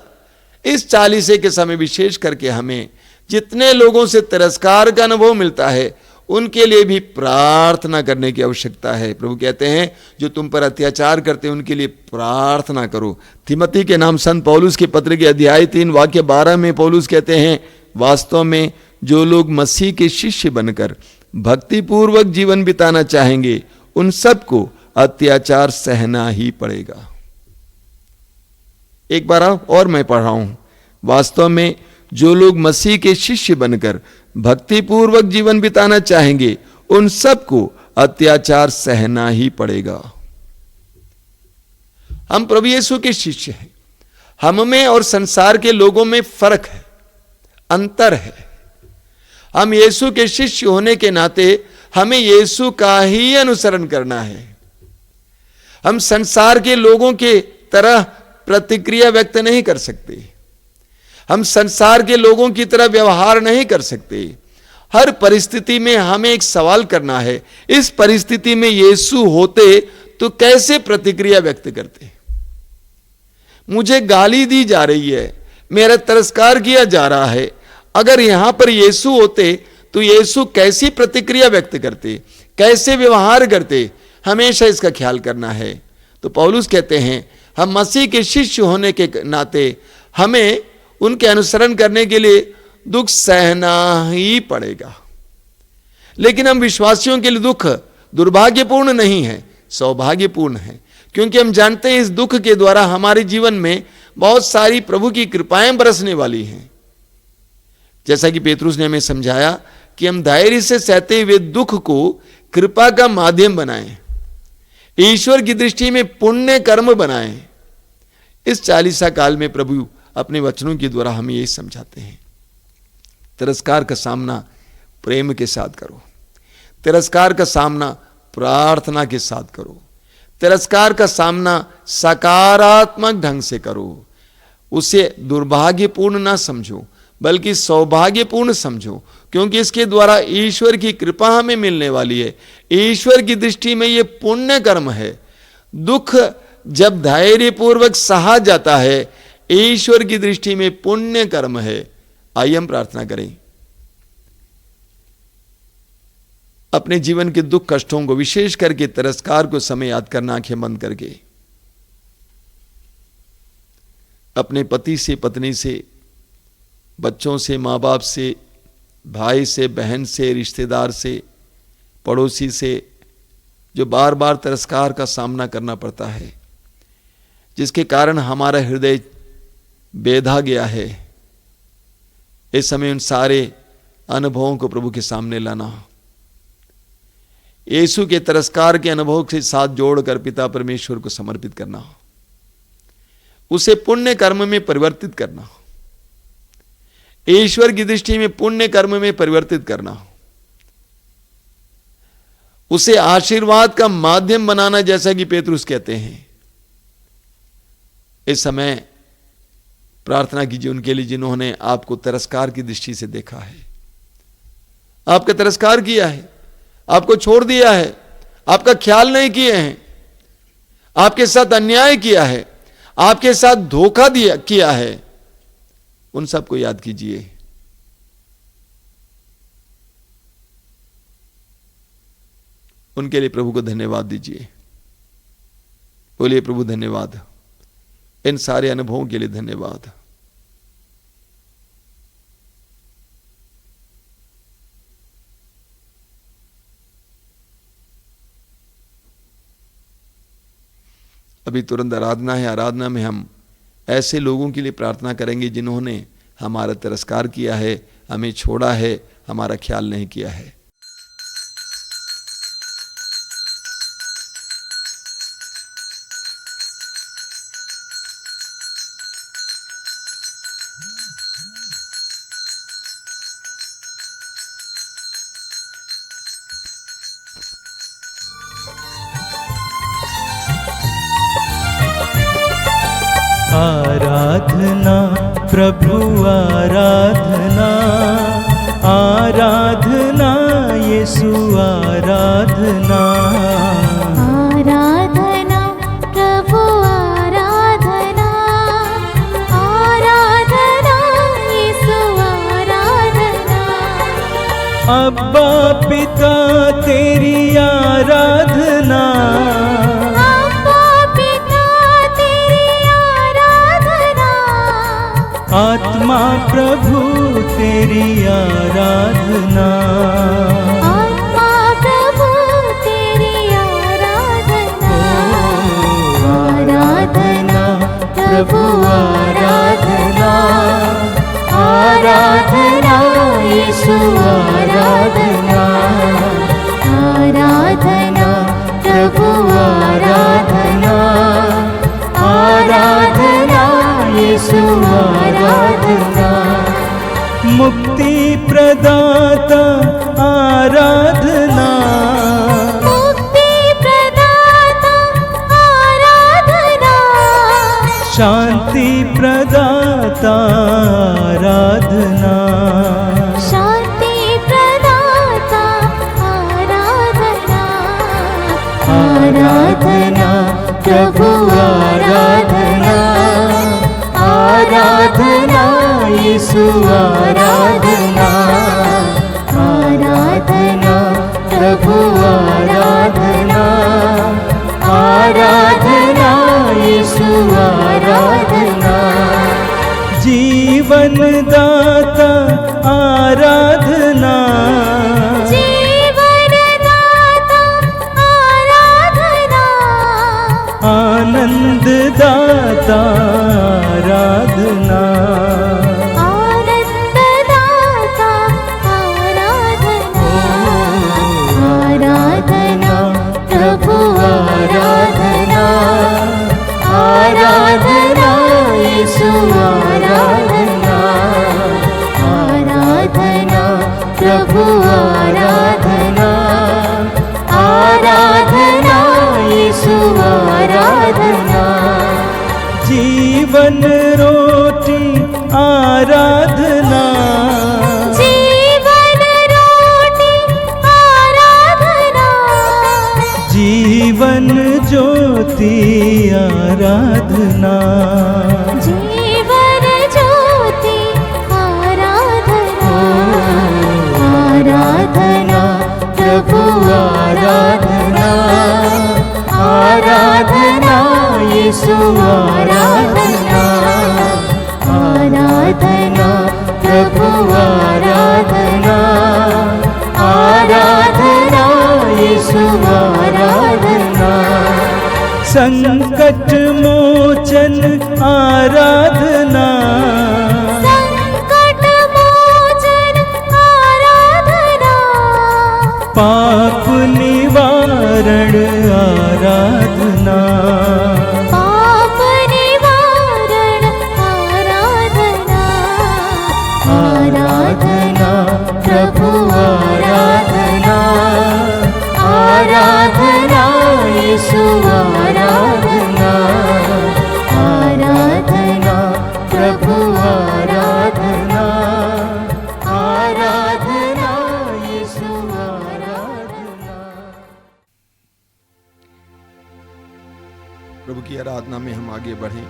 इस 40 के समय विशेष करके हमें जितने लोगों से तिरस्कार का अनुभव मिलता है उनके लिए भी प्रार्थना करने की आवश्यकता है। प्रभु कहते हैं जो तुम पर अत्याचार करते हैं उनके लिए प्रार्थना करो। तिमोथी के नाम संत पौलुस के पत्र के अध्याय 3 वाक्य 12 में पौलुस कहते हैं, वास्तव में जो लोग मसीह के शिष्य बनकर भक्तिपूर्वक जीवन बिताना चाहेंगे उन सबको अत्याचार सहना ही पड़ेगा। एक बार और मैं पढ़ रहा हूं, वास्तव में जो लोग मसीह के शिष्य बनकर भक्तिपूर्वक जीवन बिताना चाहेंगे उन सबको अत्याचार सहना ही पड़ेगा। हम प्रभु यीशु के शिष्य हैं, हम में और संसार के लोगों में फर्क है, अंतर है। हम यीशु के शिष्य होने के नाते हमें यीशु का ही अनुसरण करना है। हम संसार के लोगों के तरह प्रतिक्रिया व्यक्त नहीं कर सकते, हम संसार के लोगों की तरह व्यवहार नहीं कर सकते। हर परिस्थिति में हमें एक सवाल करना है, इस परिस्थिति में यीशु होते तो कैसे प्रतिक्रिया व्यक्त करते। मुझे गाली दी जा रही है, मेरा तिरस्कार किया जा रहा है, अगर यहां पर यीशु होते तो यीशु कैसी प्रतिक्रिया व्यक्त करते, कैसे व्यवहार करते, हमेशा इसका ख्याल करना है। तो पौलुस कहते हैं हम मसीह के शिष्य होने के नाते हमें उनके अनुसरण करने के लिए दुख सहना ही पड़ेगा। लेकिन हम विश्वासियों के लिए दुख दुर्भाग्यपूर्ण नहीं है, सौभाग्यपूर्ण है, क्योंकि हम जानते हैं इस दुख के द्वारा हमारे जीवन में बहुत सारी प्रभु की कृपाएं बरसने वाली हैं। जैसा कि पेतरुस ने हमें समझाया कि हम धैर्य से सहते हुए दुख को कृपा का माध्यम बनाएं, ईश्वर की दृष्टि में पुण्य कर्म बनाएं। इस 40 काल में प्रभु अपने वचनों के द्वारा हमें यही समझाते हैं। तिरस्कार का सामना प्रेम के साथ करो, तिरस्कार का सामना प्रार्थना के साथ करो, तिरस्कार का सामना सकारात्मक ढंग से करो। उसे दुर्भाग्यपूर्ण ना समझो बल्कि सौभाग्यपूर्ण समझो, क्योंकि इसके द्वारा ईश्वर की कृपा हमें मिलने वाली है। ईश्वर की दृष्टि में यह पुण्य कर्म है। दुख जब धैर्यपूर्वक सहा जाता है ईश्वर की दृष्टि में पुण्य कर्म है। आइए हम प्रार्थना करें। अपने जीवन के दुख कष्टों को, विशेष करके तिरस्कार को समय याद करना आंखें बंद करके, अपने पति से, पत्नी से, बच्चों से, माँ बाप से, भाई से, बहन से, रिश्तेदार से, पड़ोसी से, जो बार बार तिरस्कार का सामना करना पड़ता है, जिसके कारण हमारा हृदय बेधा गया है। इस समय उन सारे अनुभवों को प्रभु के सामने लाना, यीशु के तिरस्कार के अनुभव के साथ जोड़कर पिता परमेश्वर को समर्पित करना, उसे पुण्य कर्म में परिवर्तित करना, ईश्वर की दृष्टि में पुण्य कर्म में परिवर्तित करना, उसे आशीर्वाद का माध्यम बनाना, जैसा कि पेतरुस कहते हैं। इस समय प्रार्थना कीजिए उनके लिए जिन्होंने आपको तिरस्कार की दृष्टि से देखा है, आपका तिरस्कार किया है, आपको छोड़ दिया है, आपका ख्याल नहीं किए हैं, आपके साथ अन्याय किया है, आपके साथ धोखा किया है। उन सबको याद कीजिए। उनके लिए प्रभु को धन्यवाद दीजिए। बोलिए प्रभु धन्यवाद, इन सारे अनुभवों के लिए धन्यवाद। अभी तुरंत आराधना है। आराधना में हम ऐसे लोगों के लिए प्रार्थना करेंगे जिन्होंने हमारा तिरस्कार किया है, हमें छोड़ा है, हमारा ख्याल नहीं किया है। आराधना प्रभु आराधना, आराधना यीशु आराधना, आराधना प्रभु आराधना, आराधना यीशु आराधना। अब्बा पिता आत्मा प्रभु तेरी आराधना, आत्मा प्रभु तेरी आराधना, आराधना प्रभु आराधना, आराधना यीशु आराधना, आराधना प्रभु आराधना, आराधना यीशु आराधना। मुक्ति प्रदाता आराधना, मुक्ति प्रदाता आराधना, शांति प्रदाता आराधना, शांति प्रदाता आराधना, आराधना प्रभु आराधना, आराधना यीशु आराधना, आराधना प्रभु आराधना, आराधना यीशु आराधना। जीवन दाता आराधना, जीवन दाता आराधना, आनंद दाता आराधना, आनंद दाता आराधना, आराधना प्रभु आराधना, आराधना यीशु आराधना, आराधना प्रभु आराधना, आराधना यीशु आराधना। जीवन रोटी आराधना, जीवन रोटी आराधना, जीवन ज्योति आराधना, जीवन ज्योति आराधना, आराधना प्रभु आराधना, आराधना यीशु आराधना, आराधना प्रभु आराधना, आराधना यीशु आराधना। संकट मोचन आराधना, संकट मोचन आराधना, पाप निवारण आराधना, पाप निवारण आराधना, आराधना प्रभु आराधना, आराधना यीशु आराधना, आराधना प्रभु आराधना, आराधना यीशु आराधना। प्रभु की आराधना में हम आगे बढ़ें।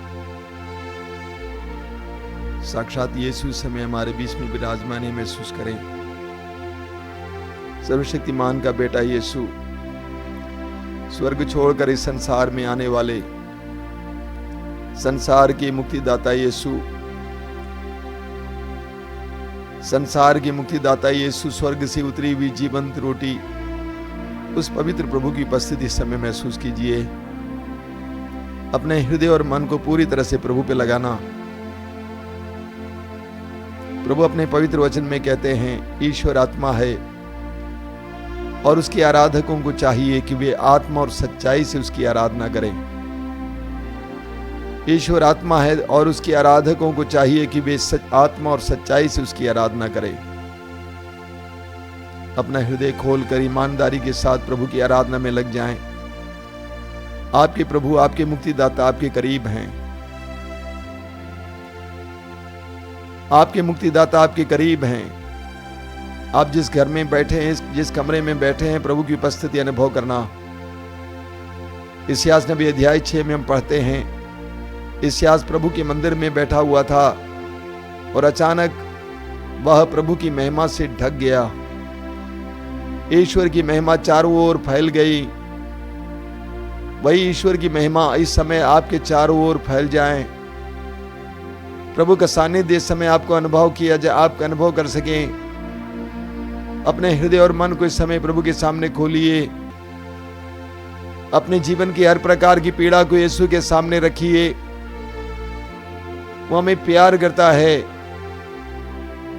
साक्षात यीशु समय हमारे बीच में विराजमान महसूस करें। सर्वशक्तिमान का बेटा यीशु स्वर्ग छोड़कर इस संसार में आने वाले संसार के मुक्तिदाता यीशु, संसार के मुक्तिदाता यीशु स्वर्ग से उतरी हुई जीवंत रोटी, उस पवित्र प्रभु की उपस्थिति इस समय महसूस कीजिए। अपने हृदय और मन को पूरी तरह से प्रभु पे लगाना। प्रभु अपने पवित्र वचन में कहते हैं ईश्वर आत्मा है और उसके आराधकों को चाहिए कि वे आत्मा और सच्चाई से उसकी आराधना करें। ईश्वर आत्मा है और उसके आराधकों को चाहिए कि वे आत्मा और सच्चाई से उसकी आराधना करें। अपना हृदय खोलकर ईमानदारी के साथ प्रभु की आराधना में लग जाएं। आपके प्रभु, आपके मुक्तिदाता आपके करीब हैं। आपके मुक्तिदाता आपके करीब हैं। आप जिस घर में बैठे हैं, जिस कमरे में बैठे हैं, प्रभु की उपस्थिति अनुभव करना। इस्यास नबी अध्याय 6 में हम पढ़ते हैं, इस्यास प्रभु के मंदिर में बैठा हुआ था और अचानक वह प्रभु की महिमा से ढक गया। ईश्वर की महिमा चारों ओर फैल गई। वही ईश्वर की महिमा इस समय आपके चारों ओर फैल जाए प्रभु का सानिध्य इस समय आपको अनुभव किया जाए, आप अनुभव कर सकें। अपने हृदय और मन को इस समय प्रभु के सामने खोलिए। अपने जीवन की हर प्रकार की पीड़ा को यीशु के सामने रखिए। वो हमें प्यार करता है,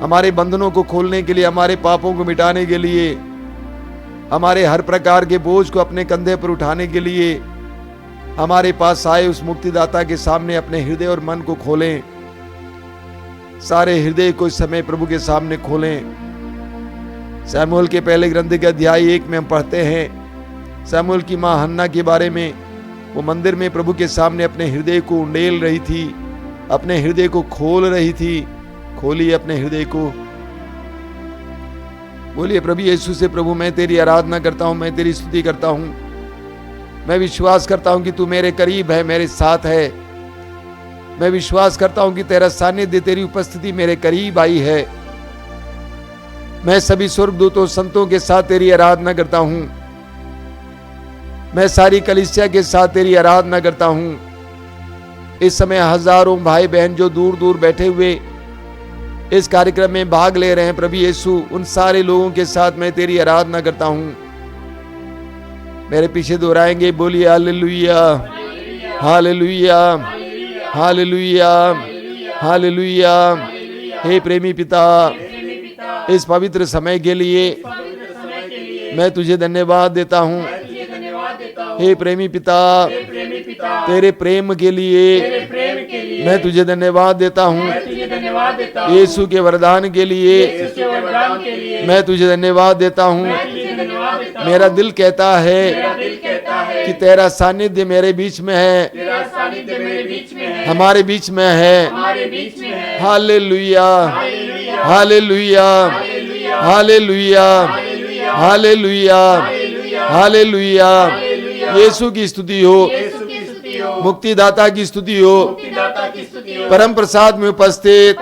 हमारे बंधनों को खोलने के लिए, हमारे पापों को मिटाने के लिए, हमारे हर प्रकार के बोझ को अपने कंधे पर उठाने के लिए हमारे पास आए उस मुक्तिदाता के सामने अपने हृदय और मन को खोलें। सारे हृदय को इस समय प्रभु के सामने खोलें। शमूएल के पहले ग्रंथ के अध्याय 1 में हम पढ़ते हैं शमूएल की मां हन्ना के बारे में। वो मंदिर में प्रभु के सामने अपने हृदय को उंडेल रही थी, अपने हृदय को खोल रही थी। खोलिए अपने हृदय को, बोलिए प्रभु यीशु से, प्रभु मैं तेरी आराधना करता हूं, मैं तेरी स्तुति करता हूं। मैं विश्वास करता हूं कि तू मेरे करीब है, मेरे साथ है। मैं विश्वास करता हूं कि तेरा सानिध्य, तेरी उपस्थिति मेरे करीब आई है। मैं सभी स्वर्गदूतों संतों के साथ तेरी आराधना करता हूं। मैं सारी कलीसिया के साथ तेरी आराधना करता हूं। इस समय हजारों भाई बहन जो दूर दूर बैठे हुए इस कार्यक्रम में भाग ले रहे हैं, प्रभु यीशु उन सारे लोगों के साथ मैं तेरी आराधना करता हूं। मेरे पीछे दोहराएंगे, बोलिए हालेलुया, हालेलुया, हालेलुया, हालेलुया। हे प्रेमी पिता, इस पवित्र समय के लिए मैं तुझे धन्यवाद देता हूं। हे प्रेमी पिता, तेरे प्रेम के लिए मैं तुझे धन्यवाद देता हूँ। यीशु के वरदान के लिए मैं तुझे धन्यवाद देता हूँ। मेरा दिल कहता है कि तेरा सानिध्य मेरे बीच में है, हमारे बीच में है। Hallelujah, hallelujah, hallelujah, hallelujah, hallelujah. Yeshu की स्तुति हो, मुक्तिदाता की स्तुति हो, परम प्रसाद में उपस्थित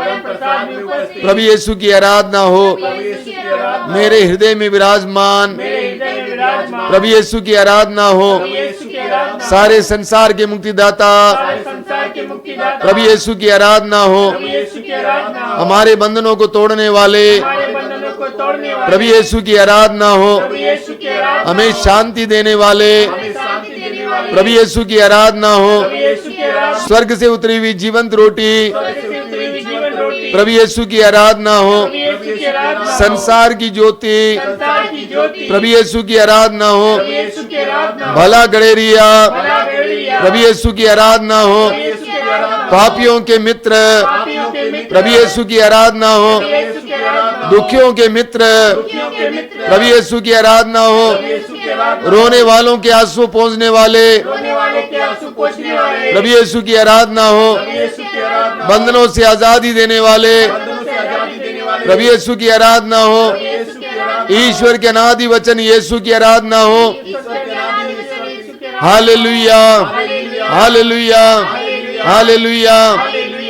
प्रभु यीशु की आराधना हो। मेरे हृदय में विराजमान प्रभु यीशु की आराधना हो। सारे संसार के मुक्तिदाता प्रभु यीशु की आराधना हो। हमारे बंधनों को तोड़ने वाले प्रभु यीशु की आराधना हो। हमें शांति देने वाले प्रभु यीशु की आराधना हो। स्वर्ग से उतरी हुई जीवंत रोटी प्रभु यीशु की आराधना हो। संसार की ज्योति प्रभु यीशु की आराधना हो। भला गड़ेरिया प्रभु यीशु की आराधना हो। पापियों के मित्र प्रभु यीशु की आराधना हो। दुखियों के मित्र प्रभु यीशु की आराधना हो। रोने वालों के आंसू पोंछने वाले प्रभु यीशु की आराधना हो। बंधनों से आजादी देने वाले प्रभु यीशु की आराधना हो। ईश्वर के अनादि वचन यीशु की आराधना हो। Hallelujah, hallelujah, hallelujah.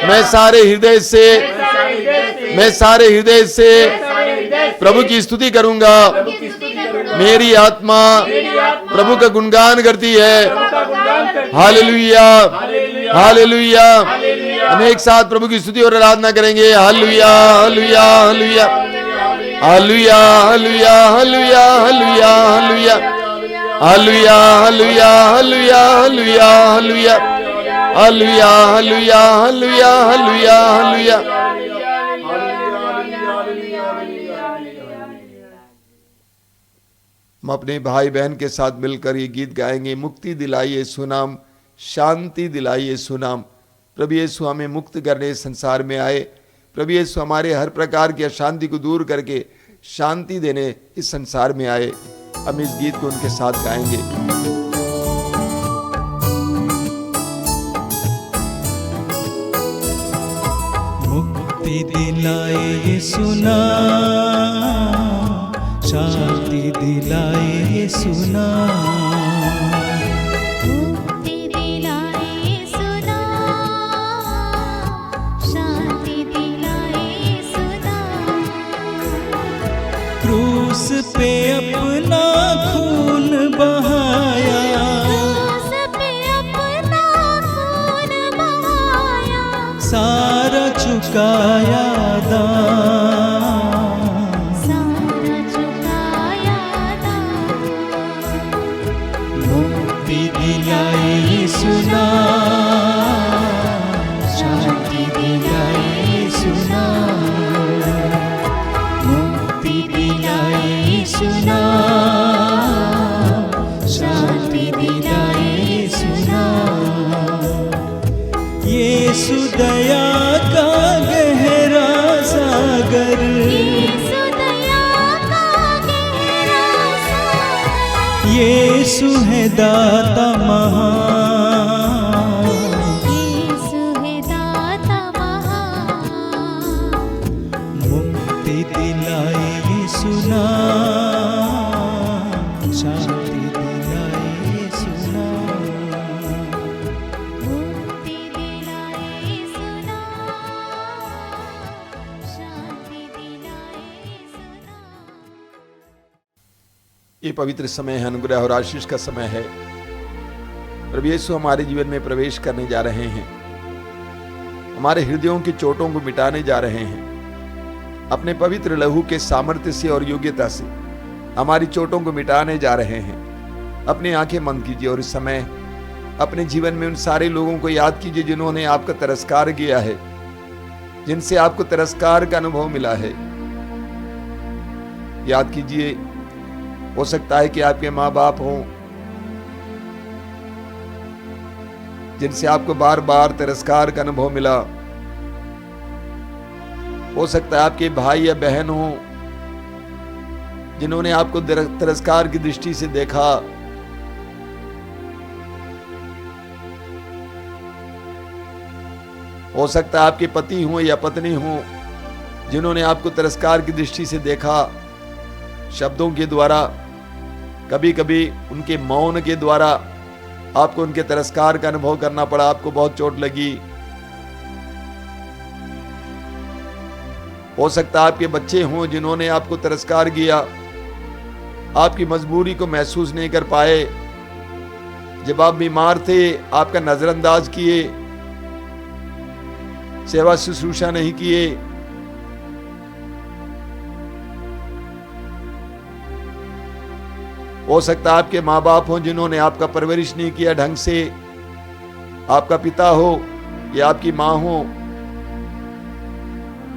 मैं सारे हृदय से प्रभु की स्तुति करूंगा। मेरी आत्मा प्रभु का गुणगान करती है। Hallelujah, hallelujah. हम एक साथ प्रभु की स्तुति और आराधना करेंगे। Hallelujah, hallelujah, hallelujah, hallelujah, hallelujah, hallelujah, hallelujah, hallelujah, hallelujah, hallelujah, hallelujah, hallelujah, hallelujah, hallelujah, hallelujah, hallelujah, hallelujah, hallelujah. हम अपने भाई बहन के साथ मिलकर ये गीत गाएंगे। मुक्ति दिलाइए सुनाम, शांति दिलाइए सुनाम। प्रभु यीशु हमें मुक्त करने संसार में आए। प्रभु यीशु हमारे हर प्रकार की अशांति को दूर करके शांति देने इस संसार में आए। हम इस गीत को उनके साथ गाएंगे। मुक्ति दिलाए यीशु नाम, शांति दिलाए यीशु नाम। मुक्ति दिलाए यीशु नाम, शांति दिलाए यीशु नाम। क्रूस पे अपना खून बहाया, क्रूस पे अपना खून बहाया। सारा चुकाया दाम, सारा चुकाया दाम। मुक्ति दिलाए यीशु नाम, शांति दिलाए यीशु नाम, मुक्ति दिलाए यीशु नाम, शांति दिलाए यीशु नाम। यीशु दया का गहरा सागर, यीशु दया का गहरा सागर, यीशु है दाता महान, यीशु है दाता महान। मुक्ति दिलाए यीशु नाम, शांति दिलाए यीशु नाम। मुक्ति दिलाए यीशु नाम, शांति दिलाए यीशु नाम। ये पवित्र समय है, अनुग्रह और आशीष का समय है। प्रभु यीशु हमारे जीवन में प्रवेश करने जा रहे हैं, हमारे हृदयों की चोटों को मिटाने जा रहे हैं। अपने पवित्र लहू के सामर्थ्य से और योग्यता से हमारी चोटों को मिटाने जा रहे हैं। अपनी आंखें बंद कीजिए और इस समय अपने जीवन में उन सारे लोगों को याद कीजिए जिन्होंने आपका तिरस्कार किया है, जिनसे आपको तिरस्कार का अनुभव मिला है। याद कीजिए, हो सकता है कि आपके माँ बाप हों जिनसे आपको बार बार तिरस्कार का अनुभव मिला। हो सकता है आपके भाई या बहन हो जिन्होंने आपको तिरस्कार की दृष्टि से देखा। हो सकता है आपके पति हो या पत्नी हो जिन्होंने आपको तिरस्कार की दृष्टि से देखा, शब्दों के द्वारा, कभी कभी उनके मौन के द्वारा आपको उनके तिरस्कार का अनुभव करना पड़ा, आपको बहुत चोट लगी। हो सकता है आपके बच्चे हों जिन्होंने आपको तिरस्कार किया, आपकी मजबूरी को महसूस नहीं कर पाए। जब आप बीमार थे आपका नजरअंदाज किए, सेवा शुश्रूषा नहीं किए। हो सकता है आपके माँ बाप हों जिन्होंने आपका परवरिश नहीं किया ढंग से, आपका पिता हो या आपकी माँ हो।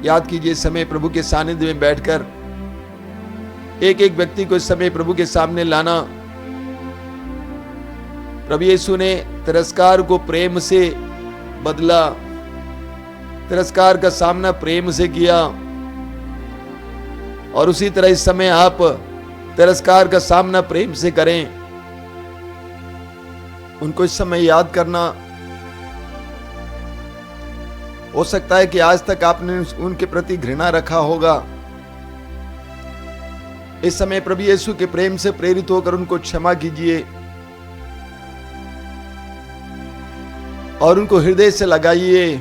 याद कीजिए, इस समय प्रभु के सानिध्य में बैठकर एक एक व्यक्ति को इस समय प्रभु के सामने लाना। प्रभु यीशु ने तिरस्कार को प्रेम से बदला, तिरस्कार का सामना प्रेम से किया, और उसी तरह इस समय आप तिरस्कार का सामना प्रेम से करें। उनको इस समय याद करना। हो सकता है कि आज तक आपने उनके प्रति घृणा रखा होगा। इस समय प्रभु यीशु के प्रेम से प्रेरित होकर उनको क्षमा कीजिए और उनको हृदय से लगाइए।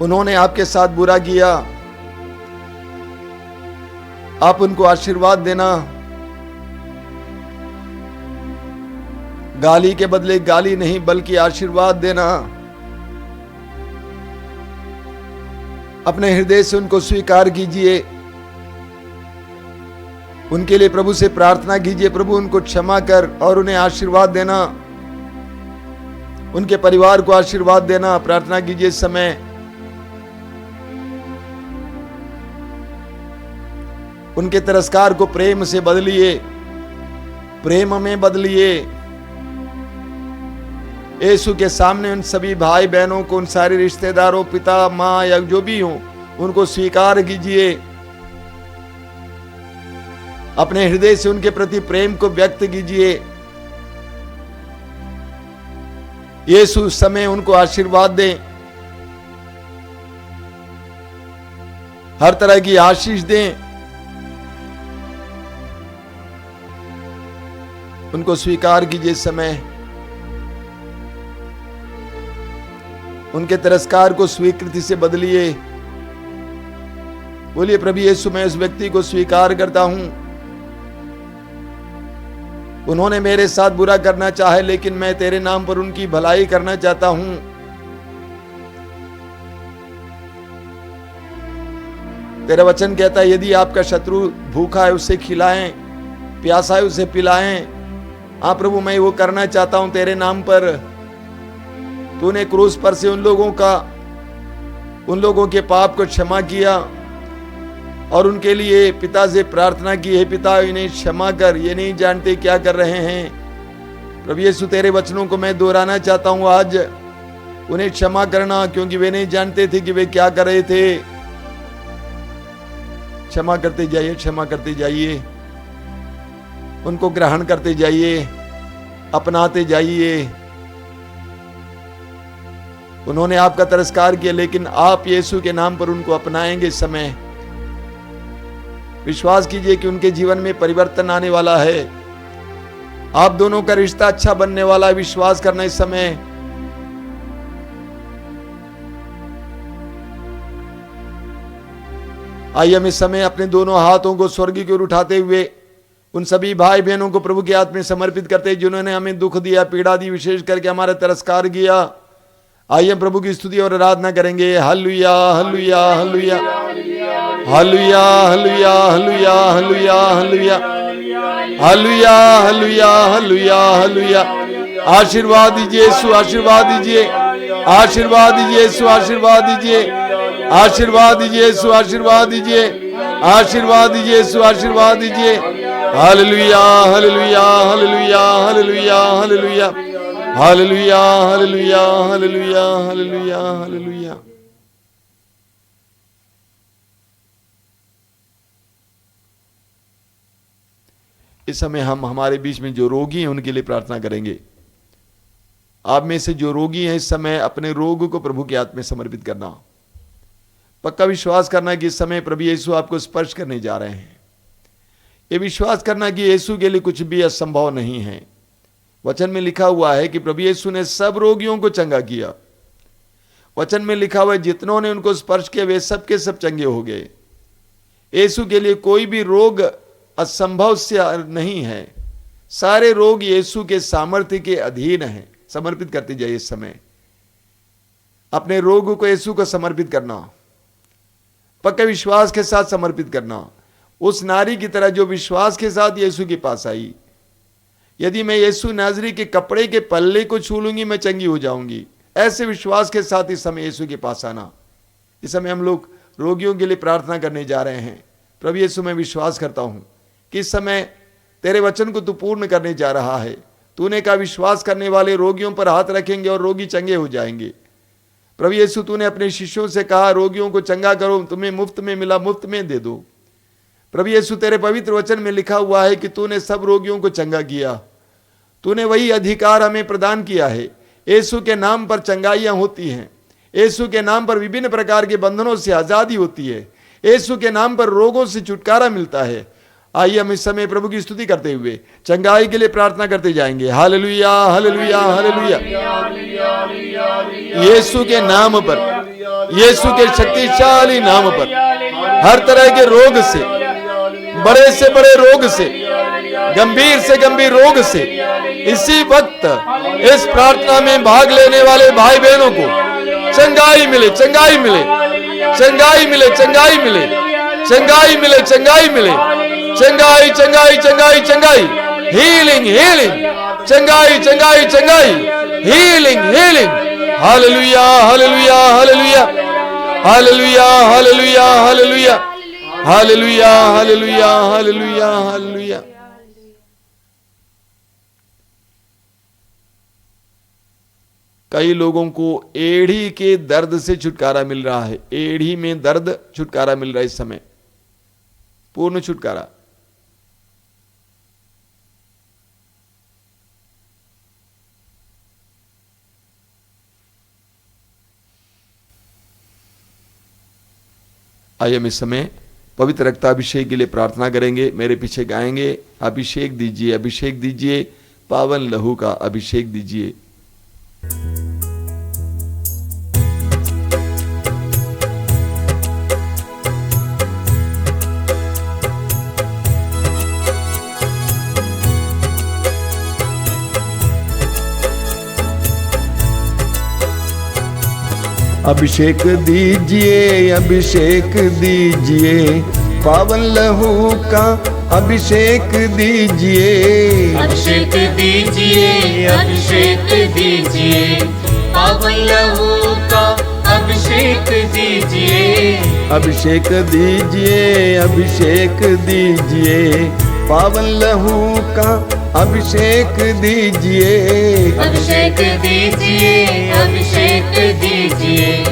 उन्होंने आपके साथ बुरा किया, आप उनको आशीर्वाद देना। गाली के बदले गाली नहीं बल्कि आशीर्वाद देना। अपने हृदय से उनको स्वीकार कीजिए। उनके लिए प्रभु से प्रार्थना कीजिए, प्रभु उनको क्षमा कर और उन्हें आशीर्वाद देना, उनके परिवार को आशीर्वाद देना। प्रार्थना कीजिए इस समय। उनके तिरस्कार को प्रेम से बदलिए, प्रेम में बदलिए। यीशु के सामने उन सभी भाई बहनों को, उन सारे रिश्तेदारों, पिता माँ या जो भी हो, उनको स्वीकार कीजिए। अपने हृदय से उनके प्रति प्रेम को व्यक्त कीजिए। यीशु उस समय उनको आशीर्वाद दें, हर तरह की आशीष दें। उनको स्वीकार कीजिए इस समय। उनके तिरस्कार को स्वीकृति से बदलिए। बोलिए, प्रभु यीशु मैं इस व्यक्ति को स्वीकार करता हूं। उन्होंने मेरे साथ बुरा करना चाहे, लेकिन मैं तेरे नाम पर उनकी भलाई करना चाहता हूं। तेरा वचन कहता है यदि आपका शत्रु भूखा है उसे खिलाएं, प्यासा है उसे पिलाएं। हाँ प्रभु, मैं वो करना चाहता हूं तेरे नाम पर। तूने क्रूस पर से उन लोगों के पाप को क्षमा किया और उनके लिए पिता से प्रार्थना की, है पिता इन्हें क्षमा कर, ये नहीं जानते क्या कर रहे हैं। प्रभु यीशु, तेरे वचनों को मैं दोहराना चाहता हूं आज, उन्हें क्षमा करना, क्योंकि वे नहीं जानते थे कि वे क्या कर रहे थे। क्षमा करते जाइए, क्षमा करते जाइए, उनको ग्रहण करते जाइए, अपनाते जाइए। उन्होंने आपका तिरस्कार किया, लेकिन आप यीशु के नाम पर उनको अपनाएंगे इस समय। विश्वास कीजिए कि उनके जीवन में परिवर्तन आने वाला है। आप दोनों का रिश्ता अच्छा बनने वाला है। विश्वास करना इस समय। आइए हम इस समय अपने दोनों हाथों को स्वर्ग की ओर उठाते हुए उन सभी भाई बहनों को प्रभु के हाथ में समर्पित करते हैं जिन्होंने हमें दुख दिया, पीड़ा दी, विशेष करके हमारा तिरस्कार किया। आइए प्रभु की स्तुति और आराधना करेंगे। Hallelujah, hallelujah, hallelujah, hallelujah, hallelujah, hallelujah, hallelujah, hallelujah, hallelujah, hallelujah, hallelujah, hallelujah. आशीर्वाद दीजिए यीशु, आशीर्वाद दीजिए, आशीर्वाद दीजिए यीशु, आशीर्वाद दीजिए, आशीर्वाद दीजिए यीशु, आशीर्वाद दीजिए, आशीर्वाद दीजिए यीशु, आशीर्वाद दीजिए। Hallelujah, hallelujah, hallelujah, hallelujah, hallelujah, hallelujah, hallelujah, hallelujah, hallelujah, hallelujah. इस समय हम हमारे बीच में जो रोगी हैं उनके लिए प्रार्थना करेंगे। आप में से जो रोगी हैं इस समय अपने रोग को प्रभु के हाथ में समर्पित करना। पक्का विश्वास करना कि इस समय प्रभु यीशु आपको स्पर्श करने जा रहे हैं। ये विश्वास करना कि यीशु के लिए कुछ भी असंभव नहीं है। वचन में लिखा हुआ है कि प्रभु यीशु ने सब रोगियों को चंगा किया। वचन में लिखा हुआ है जितनों ने उनको स्पर्श किया वे सब के सब चंगे हो गए। यीशु के लिए कोई भी रोग असंभव से नहीं है। सारे रोग यीशु के सामर्थ्य के अधीन हैं। समर्पित करते जाइए इस समय अपने रोग को यीशु को समर्पित करना, पक्के विश्वास के साथ समर्पित करना। उस नारी की तरह जो विश्वास के साथ यीशु के पास आई, यदि मैं यीशु नाजरी के कपड़े के पल्ले को छू लूंगी मैं चंगी हो जाऊंगी, ऐसे विश्वास के साथ इस समय यीशु के पास आना। इस समय हम लोग रोगियों के लिए प्रार्थना करने जा रहे हैं। प्रभु यीशु, मैं विश्वास करता हूं कि इस समय तेरे वचन को तू पूर्ण करने जा रहा है। तूने कहा विश्वास करने वाले रोगियों पर हाथ रखेंगे और रोगी चंगे हो जाएंगे। प्रभु यीशु, तूने अपने शिष्यों से कहा रोगियों को चंगा करो, तुम्हें मुफ्त में मिला मुफ्त में दे दो। प्रभु यीशु, तेरे पवित्र वचन में लिखा हुआ है कि तूने सब रोगियों को चंगा किया। तूने वही अधिकार हमें प्रदान किया है। यीशु के नाम पर चंगाइयां होती हैं। यीशु के नाम पर विभिन्न प्रकार के बंधनों से आजादी होती है। यीशु के नाम पर रोगों से छुटकारा मिलता है। आइए हम इस समय प्रभु की स्तुति करते हुए चंगाई के लिए प्रार्थना करते जाएंगे। Hallelujah, hallelujah, hallelujah. यीशु के नाम पर, यीशु के शक्तिशाली नाम पर हर तरह के रोग से, बड़े से बड़े रोग से, गंभीर से गंभीर रोग से इसी वक्त इस प्रार्थना में भाग लेने वाले भाई बहनों को चंगाई मिले, चंगाई मिले, चंगाई मिले, चंगाई मिले, चंगाई मिले, चंगाई मिले, चंगाई, चंगाई, चंगाई, चंगाई, हीलिंग, हीलिंग, चंगाई, चंगाई, चंगाई, healing, healing. Hallelujah, hallelujah, hallelujah, hallelujah, hallelujah, hallelujah, hallelujah, hallelujah, hallelujah, hallelujah. कई लोगों को एड़ी के दर्द से छुटकारा मिल रहा है। एड़ी में दर्द, छुटकारा मिल रहा है इस समय, पूर्ण छुटकारा। आइए हम इस समय पवित्र रक्ताभिषेक के लिए प्रार्थना करेंगे। मेरे पीछे गाएंगे, अभिषेक दीजिए, अभिषेक दीजिए, पावन लहू का अभिषेक दीजिए। अभिषेक दीजिए, अभिषेक दीजिए, पावन लहू का अभिषेक दीजिए। अभिषेक दीजिए, अभिषेक दीजिए, पावन लहू का अभिषेक दीजिए। अभिषेक दीजिए, अभिषेक दीजिए, पावन लहू का अभिषेक दीजिए। अभिषेक दीजिए, अभिषेक दीजिए,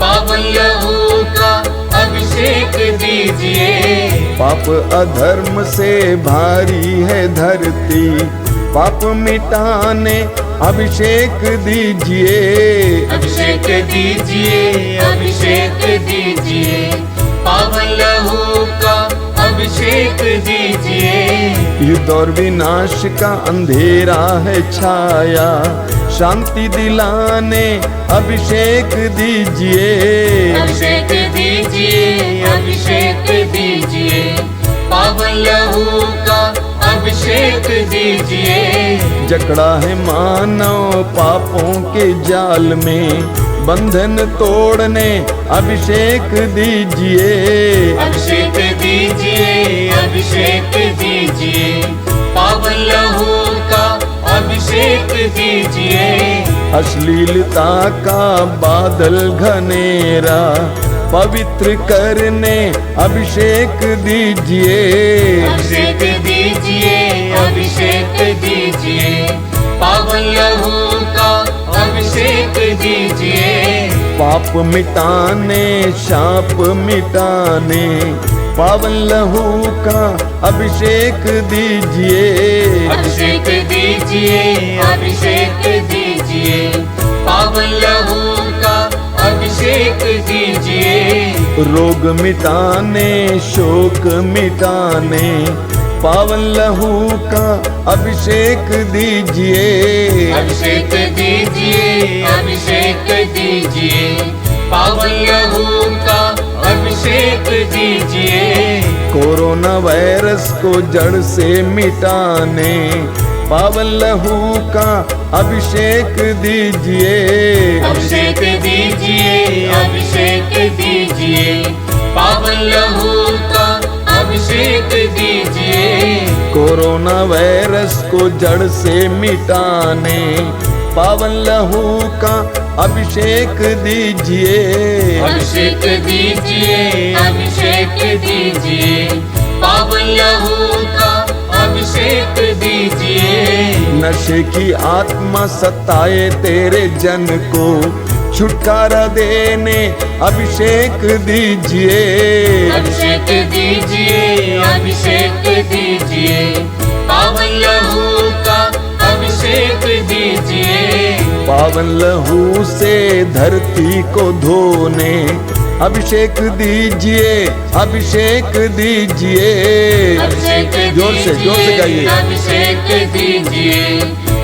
पावन लहू का अभिषेक दीजिए। पाप अधर्म से भारी है धरती, पाप मिटाने अभिषेक दीजिए। अभिषेक दीजिए, अभिषेक दीजिए, पावन लहू का अभिषेक दीजिए। युद्ध और विनाश का अंधेरा है छाया, शांति दिलाने अभिषेक दीजिए। अभिषेक दीजिए, अभिषेक दीजिए, पावन लहू का अभिषेक दीजिए। जकड़ा है मानव पापों के जाल में, बंधन तोड़ने अभिषेक दीजिए। अभिषेक दीजिए, अभिषेक दीजिए, पावन लहू का अभिषेक दीजिए। अश्लीलता का बादल घनेरा पवित्र करने अभिषेक दीजिए। अभिषेक दीजिए, अभिषेक दीजिए, पावन लहू का अभिषेक दीजिए। पाप मिटाने शाप मिटाने पावन लहू का अभिषेक दीजिए। अभिषेक दीजिए, अभिषेक दीजिए, पावन लहू का अभिषेक दीजिए। रोग मिटाने शोक मिटाने पावन लहू का अभिषेक दीजिए। अभिषेक दीजिए, अभिषेक दीजिए, पावन लहू का अभिषेक दीजिए। कोरोना वायरस को जड़ से मिटाने पावन लहू का अभिषेक दीजिए। अभिषेक दीजिए, अभिषेक दीजिए, पावन लहू का अभिषेक दीजिए। कोरोना वायरस को जड़ से मिटाने पावन लहू का अभिषेक दीजिए। अभिषेक दीजिए, अभिषेक दीजिए, पावन लहू का अभिषेक दीजिए। नशे की आत्मा सताए तेरे जन को छुटकारा देने अभिषेक दीजिए। अभिषेक दीजिए, अभिषेक दीजिए, पावन लहू का अभिषेक दीजिए। पावन लहू से धरती को धोने अभिषेक दीजिए, अभिषेक दीजिए। अभिषेक जोर से गाइए। अभिषेक दीजिए,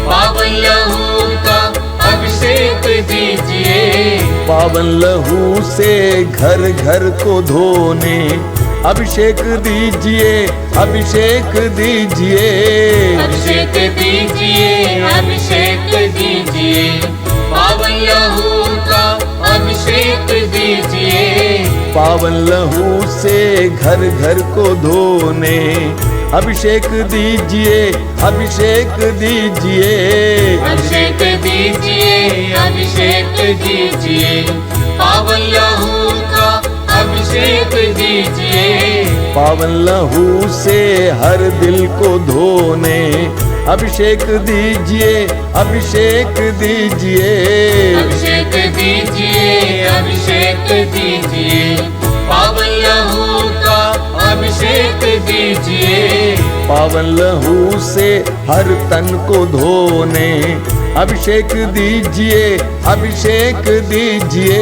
पावन लहू का अभिषेक दीजिए। पावन लहू से घर घर को धोने अभिषेक दीजिए, अभिषेक दीजिए। अभिषेक दीजिए, अभिषेक दीजिए, पावन लहू का अभिषेक दीजिए। पावन लहू से घर घर को धोने अभिषेक दीजिए, अभिषेक दीजिए। अभिषेक दीजिए, अभिषेक दीजिए, पावन लहू का अभिषेक दीजिए। पावन लहू से हर दिल को धोने अभिषेक दीजिए, अभिषेक दीजिए। अभिषेक दीजिए, अभिषेक दीजिए, पावन लहू का अभिषेक दीजिए। पावन लहू से हर तन को धोने अभिषेक दीजिए, अभिषेक दीजिए।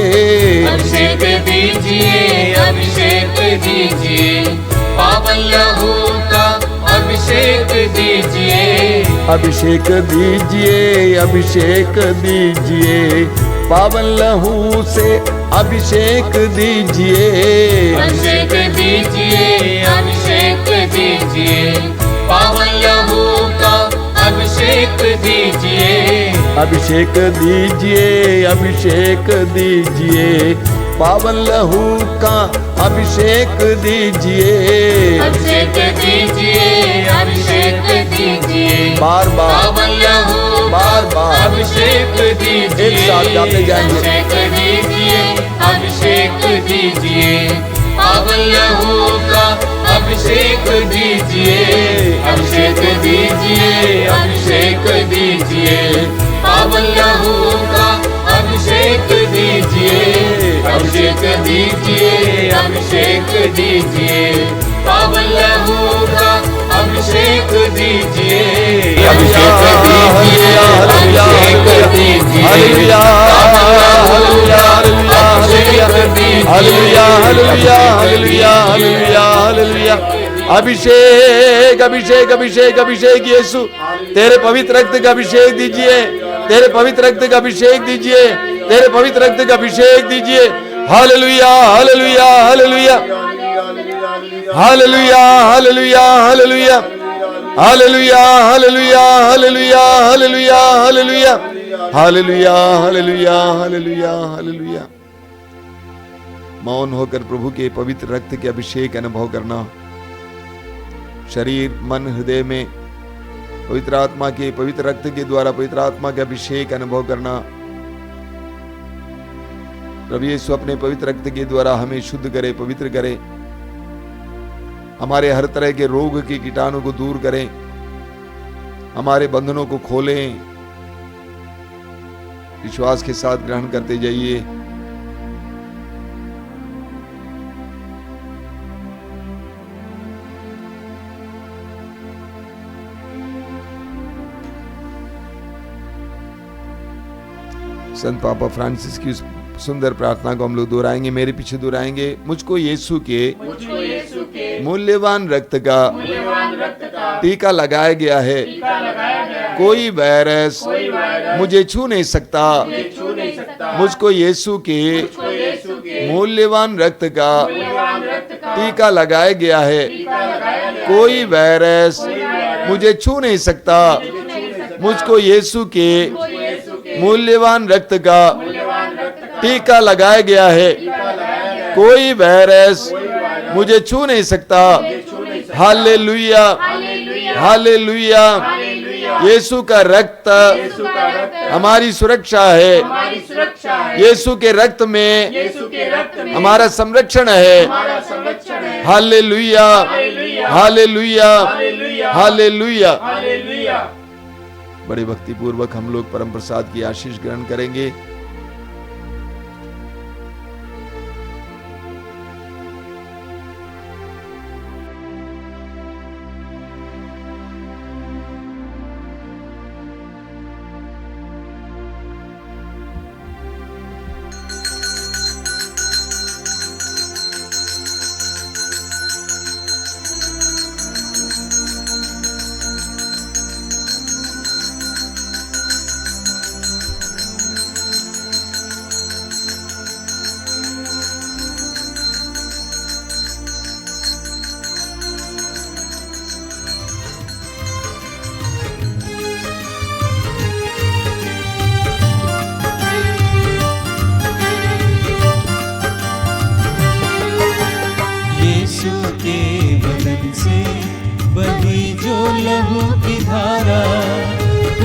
अभिषेक दीजिए, अभिषेक दीजिए, पावन लहू का अभिषेक दीजिए। अभिषेक दीजिए, अभिषेक दीजिए, पावन लहू से अभिषेक दीजिए। अभिषेक दीजिए, अभिषेक दीजिए, पावन लहू का अभिषेक दीजिए। अभिषेक दीजिए, अभिषेक दीजिए, पावन लहू का अभिषेक दीजिए, अभिषेक दीजिए, अभिषेक दीजिए, बार बार पावन लहू बार बार अभिषेक दीजिए, एक साथ गाते जाएंगे। अभिषेक दीजिए, अभिषेक दीजिए, पावन लहू का अभिषेक दीजिए, अभिषेक दीजिए, अभिषेक दीजिए, पावन लहू का अभिषेक दीजिए, अभिषेक दीजिए, अभिषेक दीजिए, पावन लहू का अभिषेक दीजिए, अभिषेक दीजिए, अभिषेक दीजिए, hallelujah, hallelujah, hallelujah, hallelujah, hallelujah, hallelujah, hallelujah. अभिषेक, अभिषेक, अभिषेक, अभिषेक यीशु, तेरे पवित्र रक्त का अभिषेक दीजिए, तेरे पवित्र रक्त का अभिषेक दीजिए, तेरे पवित्र रक्त का अभिषेक दीजिए। Hallelujah, hallelujah, hallelujah, hallelujah, hallelujah, hallelujah, hallelujah, hallelujah, hallelujah, hallelujah, hallelujah, hallelujah, hallelujah, hallelujah, hallelujah. मौन होकर प्रभु के पवित्र रक्त के अभिषेक अनुभव करना, शरीर मन हृदय में पवित्र आत्मा के पवित्र रक्त के द्वारा पवित्र आत्मा के अभिषेक अनुभव करना। प्रभु यीशु अपने पवित्र रक्त के द्वारा हमें शुद्ध करे, पवित्र करे, हमारे हर तरह के रोग के कीटाणु को दूर करें, हमारे बंधनों को खोलें। विश्वास के साथ ग्रहण करते जाइए। संत पापा फ्रांसिस की उस सुंदर प्रार्थना को हम लोग दोहराएंगे, मेरे पीछे दोहराएंगे। मुझको यीशु के मूल्यवान रक्त का टीका लगाया गया है, कोई वायरस मुझे छू नहीं सकता। मुझको यीशु के मूल्यवान रक्त का टीका लगाया गया है, कोई वायरस मुझे छू नहीं सकता। मुझको यीशु के मूल्यवान रक्त का टीका लगाया गया है, कोई वायरस मुझे छू नहीं सकता। Hallelujah, hallelujah. यीशु का रक्त हमारी सुरक्षा है, यीशु के रक्त में हमारा संरक्षण है। Hallelujah, hallelujah, hallelujah. बड़े भक्ति पूर्वक हम लोग परम प्रसाद की आशीष ग्रहण करेंगे।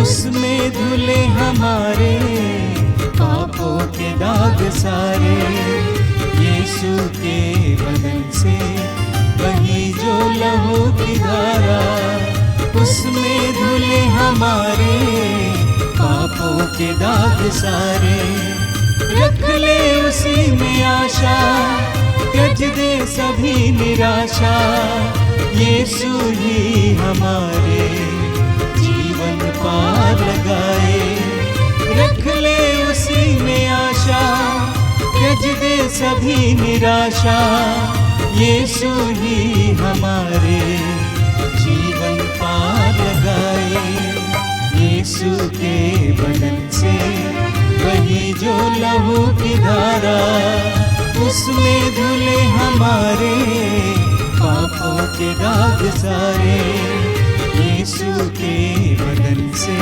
उसमें धुले हमारे पापों के दाग सारे। यीशु के बदन से वही जो लहू की धारा, उसमें धुले हमारे पापों के दाग सारे। रख ले उसी में आशा, त्यज दे सभी निराशा। यीशु ही हमारे जीवन पार लगाए। रख ले उसी में आशा, त्यज दे सभी निराशा। यीशु ही हमारे जीवन पार लगाए। यीशु के बदन से वही जो लहू की धारा, उसमें धुले हमारे पापों के दाग सारे। यीशु के बदन से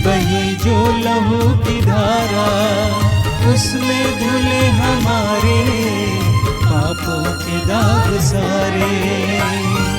वही जो लहू की धारा, उसमें धुले हमारे पापों के दाग सारे।